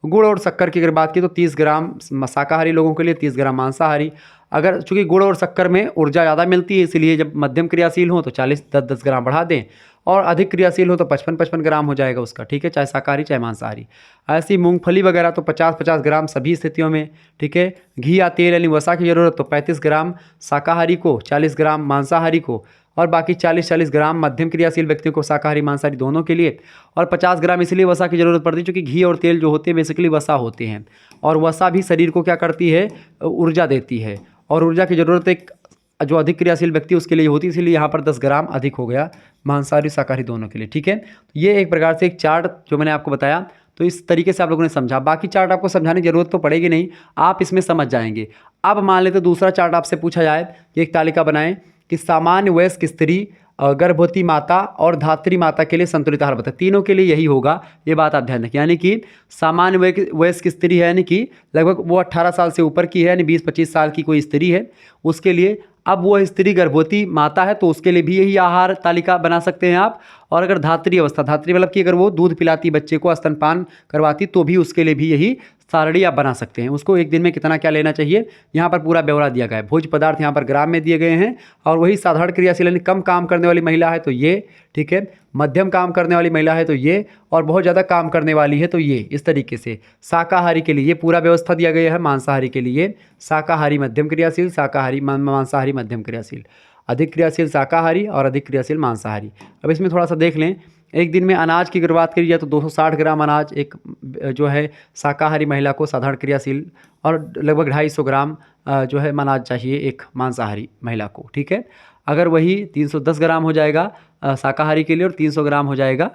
गुड़ और शक्कर की अगर बात की तो 30 ग्राम शाकाहारी लोगों के लिए, 30 ग्राम मांसाहारी। अगर चूँकि गुड़ और शक्कर में ऊर्जा ज़्यादा मिलती है, इसलिए जब मध्यम क्रियाशील हो तो 40-10-10 ग्राम बढ़ा दें, और अधिक क्रियाशील हो तो 55-55 ग्राम हो जाएगा उसका, ठीक है, चाहे शाकाहारी चाहे मांसाहारी। ऐसी मूंगफली वगैरह तो 50-50 ग्राम सभी स्थितियों में, ठीक है। घी या तेल यानी वसा की ज़रूरत तो 35 ग्राम शाकाहारी को, 40 ग्राम मांसाहारी को, और बाकी 40-40 ग्राम मध्यम क्रियाशील व्यक्तियों को, शाकाहारी मांसाहारी दोनों के लिए। और 50 ग्राम इसलिए वसा की ज़रूरत पड़ती है क्योंकि घी और तेल जो होते हैं बेसिकली वसा होते हैं, और वसा भी शरीर को क्या करती है, ऊर्जा देती है, और ऊर्जा की ज़रूरत एक जो अधिक क्रियाशील व्यक्ति उसके लिए होती है, इसलिए यहाँ पर 10 ग्राम अधिक हो गया मांसाहारी शाकाहारी दोनों के लिए, ठीक है। तो ये एक प्रकार से एक चार्ट जो मैंने आपको बताया, तो इस तरीके से आप लोगों ने समझा। बाकी चार्ट आपको समझाने की जरूरत तो पड़ेगी नहीं, आप इसमें समझ जाएंगे। अब मान लेते दूसरा चार्ट आपसे पूछा जाए कि एक तालिका बनाएं कि सामान्य वयस्क स्त्री, गर्भवती माता और धात्री माता के लिए संतुलित आहार बताएं। तीनों के लिए यही होगा, ये बात आप ध्यान रखें। यानी कि सामान्य वयस्क स्त्री है, यानी कि लगभग वो 18 साल से ऊपर की है, यानी 20-25 साल की कोई स्त्री है, उसके लिए। अब वह स्त्री गर्भवती माता है तो उसके लिए भी यही आहार तालिका बना सकते हैं आप। और अगर धात्री अवस्था, धात्री मतलब कि अगर वो दूध पिलाती बच्चे को, स्तनपान करवाती, तो भी उसके लिए भी यही सारणी आप बना सकते हैं। उसको एक दिन में कितना क्या लेना चाहिए, यहाँ पर पूरा ब्यौरा दिया गया है। भोज्य पदार्थ यहाँ पर ग्राम में दिए गए हैं। और वही साधारण क्रियाशील यानी कम काम करने वाली महिला है तो ये, ठीक है, मध्यम काम करने वाली महिला है तो ये, और बहुत ज़्यादा काम करने वाली है तो ये। इस तरीके से शाकाहारी के लिए ये पूरा व्यवस्था दिया गया है। मांसाहारी के लिए शाकाहारी मध्यम क्रियाशील, शाकाहारी मांसाहारी मध्यम क्रियाशील, अधिक क्रियाशील शाकाहारी और अधिक क्रियाशील मांसाहारी। अब इसमें थोड़ा सा देख लें, एक दिन में अनाज की अगर बात करी जाए तो 260 ग्राम अनाज एक जो है शाकाहारी महिला को साधारण क्रियाशील, और लगभग 250 ग्राम जो है अनाज चाहिए एक मांसाहारी महिला को, ठीक है। अगर वही 310 ग्राम हो जाएगा शाकाहारी के लिए और 300 ग्राम हो जाएगा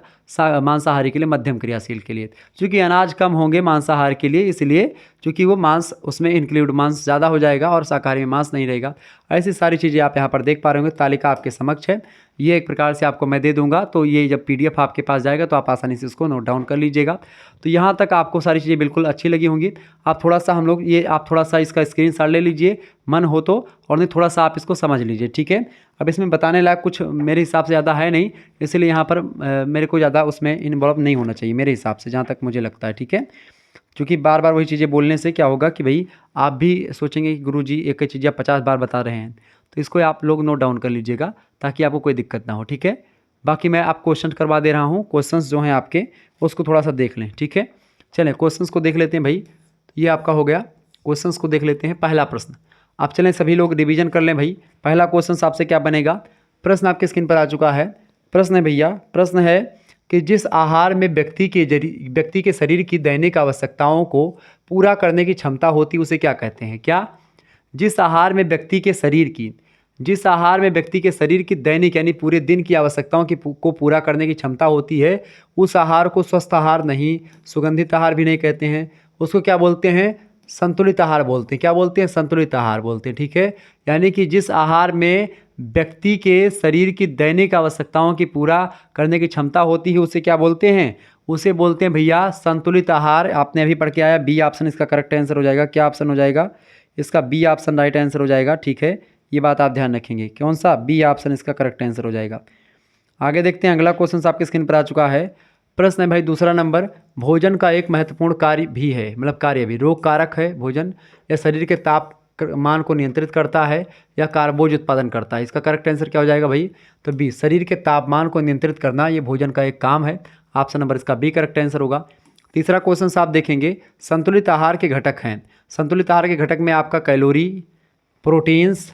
मांसाहारी के लिए, मध्यम क्रियाशील के लिए। चूँकि अनाज कम होंगे मांसाहार के लिए, इसलिए चूँकि वो मांस उसमें इंक्लूड, मांस ज़्यादा हो जाएगा और शाकाहारी में मांस नहीं रहेगा। ऐसी सारी चीज़ें आप यहाँ पर देख पा रहे होंगे। तालिका आपके समक्ष है, ये एक प्रकार से आपको मैं दे दूंगा, तो ये जब PDF आपके पास जाएगा तो आप आसानी से इसको नोट डाउन कर लीजिएगा। तो यहाँ तक आपको सारी चीज़ें बिल्कुल अच्छी लगी होंगी। आप थोड़ा सा आप थोड़ा सा इसका स्क्रीनशॉट ले लीजिए मन हो तो, और नहीं थोड़ा सा आप इसको समझ लीजिए, ठीक है। अब इसमें बताने लायक कुछ मेरे हिसाब से ज़्यादा है नहीं, इसलिए यहाँ पर मेरे को ज़्यादा उसमें इन्वॉल्व नहीं होना चाहिए मेरे हिसाब से, जहाँ तक मुझे लगता है, ठीक है। क्योंकि बार बार वही चीज़ें बोलने से क्या होगा कि भाई आप भी सोचेंगे कि गुरुजी एक ही चीज़ आप 50 बार बता रहे हैं, तो इसको आप लोग नोट डाउन कर लीजिएगा ताकि आपको कोई दिक्कत ना हो, ठीक है। बाकी मैं आप क्वेश्चन करवा दे रहा हूँ, क्वेश्चंस जो हैं आपके उसको थोड़ा सा देख लें, ठीक है। चलें क्वेश्चंस को देख लेते हैं भाई। तो ये आपका हो गया, क्वेश्चंस को देख लेते हैं। पहला प्रश्न, आप चलें सभी लोग रिवीजन कर लें भाई। पहला क्वेश्चन आपसे क्या बनेगा, प्रश्न आपके स्क्रीन पर आ चुका है। प्रश्न है भैया, प्रश्न है कि जिस आहार में व्यक्ति के शरीर की दैनिक आवश्यकताओं को पूरा करने की क्षमता होती है उसे क्या कहते हैं। क्या, जिस आहार में व्यक्ति के शरीर की दैनिक यानी पूरे दिन की आवश्यकताओं को पूरा करने की क्षमता होती है, उस आहार को स्वस्थ आहार नहीं, सुगंधित आहार भी नहीं कहते हैं। उसको क्या बोलते हैं, संतुलित आहार बोलते हैं। क्या बोलते हैं, संतुलित आहार बोलते हैं, ठीक है। यानी कि जिस आहार में व्यक्ति के शरीर की दैनिक आवश्यकताओं की पूरा करने की क्षमता होती है उसे क्या बोलते हैं, उसे बोलते हैं भैया संतुलित आहार। आपने अभी पढ़ के आया, बी ऑप्शन इसका करेक्ट आंसर हो जाएगा। क्या ऑप्शन हो जाएगा इसका, बी ऑप्शन राइट आंसर हो जाएगा, ठीक है। ये बात आप ध्यान रखेंगे, कौन सा, बी ऑप्शन इसका करेक्ट आंसर हो जाएगा। आगे देखते हैं, अगला क्वेश्चन आपके स्क्रीन पर आ चुका है। प्रश्न है भाई दूसरा नंबर, भोजन का एक महत्वपूर्ण कार्य भी है, मतलब कार्य भी, रोग कारक है भोजन, या शरीर के तापमान को नियंत्रित करता है, या कार्बोज उत्पादन करता है। इसका करेक्ट आंसर क्या हो जाएगा भाई, तो बी, शरीर के तापमान को नियंत्रित करना ये भोजन का एक काम है। ऑप्शन नंबर इसका बी करेक्ट आंसर होगा। तीसरा क्वेश्चन आप देखेंगे, संतुलित आहार के घटक हैं। संतुलित आहार के घटक में आपका कैलोरी, प्रोटीन्स,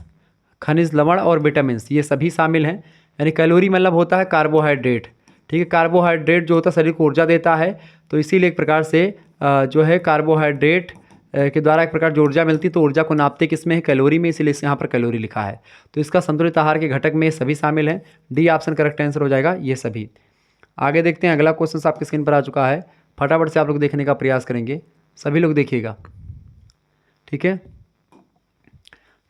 खनिज लवण और विटामिन, ये सभी शामिल हैं। यानी कैलोरी मतलब होता है कार्बोहाइड्रेट, ठीक है। कार्बोहाइड्रेट जो होता है शरीर को ऊर्जा देता है, तो इसीलिए एक प्रकार से जो है कार्बोहाइड्रेट के द्वारा एक प्रकार जो ऊर्जा मिलती है, तो ऊर्जा को नापते किस में है, कैलोरी में, इसीलिए यहाँ पर कैलोरी लिखा है। तो इसका संतुलित आहार के घटक में सभी शामिल हैं। डी ऑप्शन करेक्ट आंसर हो जाएगा, ये सभी। आगे देखते हैं, अगला क्वेश्चन आपकी स्क्रीन पर आ चुका है। फटाफट से आप लोग देखने का प्रयास करेंगे, सभी लोग देखिएगा, ठीक है।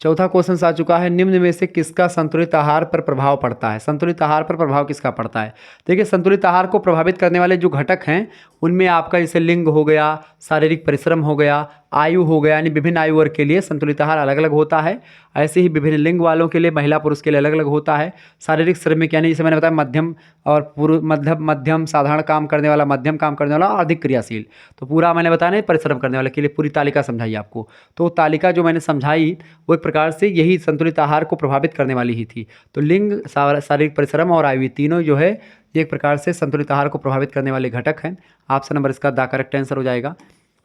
चौथा क्वेश्चन आ चुका है, निम्न में से किसका संतुलित आहार पर प्रभाव पड़ता है। संतुलित आहार पर प्रभाव किसका पड़ता है। देखिए संतुलित आहार को प्रभावित करने वाले जो घटक हैं उनमें आपका जैसे लिंग हो गया, शारीरिक परिश्रम हो गया, आयु हो गया, यानी विभिन्न आयु वर्ग के लिए संतुलित आहार अलग अलग होता है। ऐसे ही विभिन्न लिंग वालों के लिए, महिला पुरुष के लिए अलग अलग होता है। शारीरिक श्रमिक यानी जैसे मैंने बताया मध्यम और पूर्व मध्यम साधारण काम करने वाला, मध्यम काम करने वाला और अधिक क्रियाशील। तो पूरा मैंने बताया नहीं, परिश्रम करने वाले के लिए पूरी तालिका समझाई आपको। तो तालिका जो मैंने समझाई वो एक प्रकार से यही संतुलित आहार को प्रभावित करने वाली ही थी। तो लिंग, शारीरिक परिश्रम और आयु तीनों जो है ये एक प्रकार से संतुलित आहार को प्रभावित करने वाले घटक हैं। ऑप्शन नंबर इसका द करेक्ट आंसर हो जाएगा।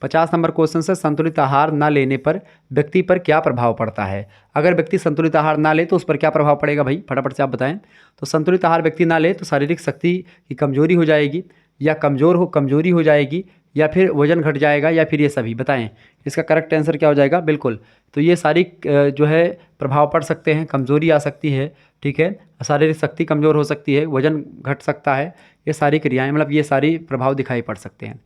50 नंबर क्वेश्चन से संतुलित आहार ना लेने पर व्यक्ति पर क्या प्रभाव पड़ता है। अगर व्यक्ति संतुलित आहार ना ले तो उस पर क्या प्रभाव पड़ेगा भाई, फटाफट से आप बताएं। तो संतुलित आहार व्यक्ति ना ले तो शारीरिक शक्ति की कमजोरी हो जाएगी, या कमजोरी हो जाएगी, या फिर वजन घट जाएगा, या फिर ये सभी बताएं। इसका करेक्ट आंसर क्या हो जाएगा, बिल्कुल। तो ये सारी जो है प्रभाव पड़ सकते हैं, कमजोरी आ सकती है, ठीक है, शारीरिक शक्ति कमज़ोर हो सकती है, वजन घट सकता है, ये सारी क्रियाएं, मतलब ये सारी प्रभाव दिखाई पड़ सकते हैं।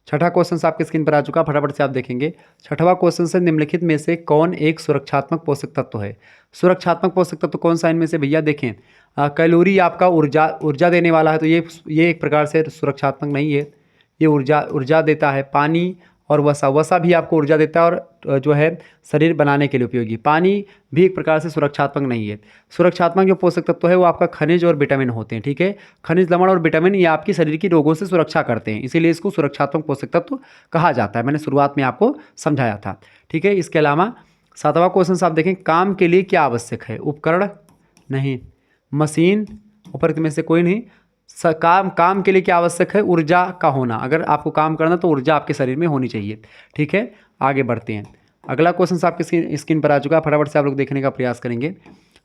छठा क्वेश्चन आपके स्क्रीन पर आ चुका, फटाफट से आप देखेंगे। छठवां क्वेश्चन से निम्नलिखित में से कौन एक सुरक्षात्मक पोषक तत्व है। सुरक्षात्मक पोषक तत्व कौन सा इनमें से भैया, देखें कैलोरी आपका ऊर्जा देने वाला है, तो ये एक प्रकार से सुरक्षात्मक नहीं है। ये ऊर्जा देता है। पानी और वसा भी आपको ऊर्जा देता है और जो है शरीर बनाने के लिए उपयोगी। पानी भी एक प्रकार से सुरक्षात्मक नहीं है। सुरक्षात्मक जो पोषक तत्व है वो आपका खनिज और विटामिन होते हैं, ठीक है। खनिज, लवण और विटामिन ये आपकी शरीर की रोगों से सुरक्षा करते हैं, इसीलिए इसको सुरक्षात्मक पोषक तत्व कहा जाता है। मैंने शुरुआत में आपको समझाया था, ठीक है। इसके अलावा 7वां क्वेश्चन आप देखें, काम के लिए क्या आवश्यक है। उपकरण नहीं, मशीन, उपरोक्त में से कोई नहीं। काम के लिए क्या आवश्यक है, ऊर्जा का होना। अगर आपको काम करना तो ऊर्जा आपके शरीर में होनी चाहिए, ठीक है। आगे बढ़ते हैं। अगला क्वेश्चन आपके स्क्रीन पर आ चुका है, फटाफट से आप लोग देखने का प्रयास करेंगे।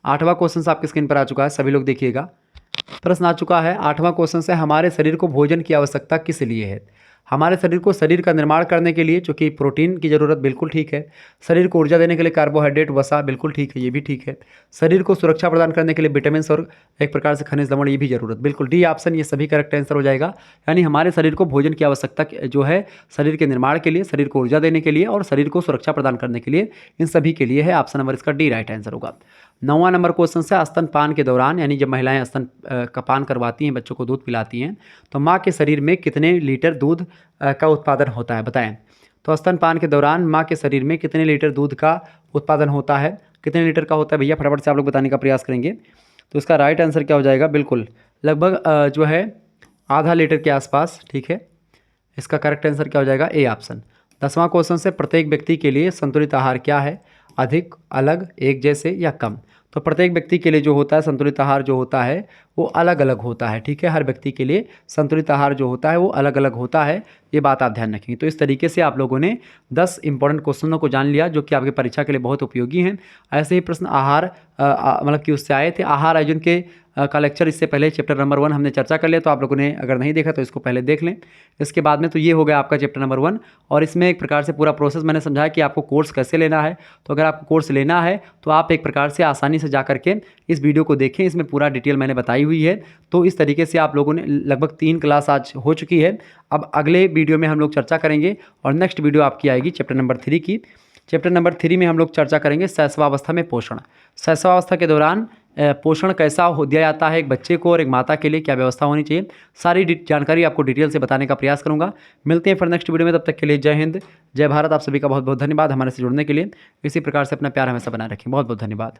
8वां क्वेश्चन आपके स्क्रीन पर आ चुका है, सभी लोग देखिएगा। प्रश्न आ चुका है 8वां क्वेश्चन से, हमारे शरीर को भोजन की आवश्यकता किस लिए है। हमारे शरीर को शरीर का निर्माण करने के लिए, चूँकि प्रोटीन की ज़रूरत, बिल्कुल ठीक है। शरीर को ऊर्जा देने के लिए कार्बोहाइड्रेट, वसा, बिल्कुल ठीक है, ये भी ठीक है। शरीर को सुरक्षा प्रदान करने के लिए विटामिन और एक प्रकार से खनिज, लवण, ये भी जरूरत, बिल्कुल डी ऑप्शन, ये सभी करेक्ट आंसर हो जाएगा। यानी हमारे शरीर को भोजन की आवश्यकता जो है शरीर के निर्माण के लिए, शरीर को ऊर्जा देने के लिए और शरीर को सुरक्षा प्रदान करने के लिए, इन सभी के लिए है। ऑप्शन नंबर इसका डी राइट आंसर होगा। 9वां नंबर क्वेश्चन से, स्तनपान के दौरान, यानी जब महिलाएं स्तन का पान करवाती हैं, बच्चों को दूध पिलाती हैं, तो माँ के शरीर में कितने लीटर दूध का उत्पादन होता है, बताएं। तो स्तनपान के दौरान माँ के शरीर में कितने लीटर दूध का उत्पादन होता है, कितने लीटर का होता है भैया, फटाफट से आप लोग बताने का प्रयास करेंगे। तो इसका राइट आंसर क्या हो जाएगा, बिल्कुल लगभग जो है आधा लीटर के आसपास, ठीक है। इसका करेक्ट आंसर क्या हो जाएगा, ए ऑप्शन। 10वां क्वेश्चन से, प्रत्येक व्यक्ति के लिए संतुलित आहार क्या है, अधिक, अलग, एक जैसे या कम। तो प्रत्येक व्यक्ति के लिए जो होता है संतुलित आहार जो होता है वो अलग अलग होता है, ठीक है। हर व्यक्ति के लिए संतुलित आहार जो होता है वो अलग अलग होता है, ये बात आप ध्यान रखेंगे। तो इस तरीके से आप लोगों ने 10 इंपॉर्टेंट क्वेश्चनों को जान लिया, जो कि आपकी परीक्षा के लिए बहुत उपयोगी हैं। ऐसे ही प्रश्न आहार मतलब कि उससे आए थे। आहार आयोजन के का लेक्चर इससे पहले चैप्टर नंबर 1 हमने चर्चा कर लिया, तो आप लोगों ने अगर नहीं देखा तो इसको पहले देख लें। इसके बाद में तो ये हो गया आपका चैप्टर नंबर 1, और इसमें एक प्रकार से पूरा प्रोसेस मैंने समझाया कि आपको कोर्स कैसे लेना है। तो अगर आपको कोर्स लेना है तो आप एक प्रकार से आसानी से जा करके इस वीडियो को देखें, इसमें पूरा डिटेल मैंने बताई हुई है। तो इस तरीके से आप लोगों ने लगभग 3 क्लास आज हो चुकी है। अब अगले वीडियो में हम लोग चर्चा करेंगे, और नेक्स्ट वीडियो आपकी आएगी चैप्टर नंबर 3 की। चैप्टर नंबर 3 में हम लोग चर्चा करेंगे शैशवावस्था में पोषण। शैशवावस्था के दौरान पोषण कैसा दिया जाता है एक बच्चे को, और एक माता के लिए क्या व्यवस्था होनी चाहिए, सारी जानकारी आपको डिटेल से बताने का प्रयास करूंगा। मिलते हैं फिर नेक्स्ट वीडियो में, तब तक के लिए जय हिंद, जय भारत। आप सभी का बहुत बहुत धन्यवाद हमारे से जुड़ने के लिए। इसी प्रकार से अपना प्यार हमेशा बनाए रखें। बहुत बहुत धन्यवाद।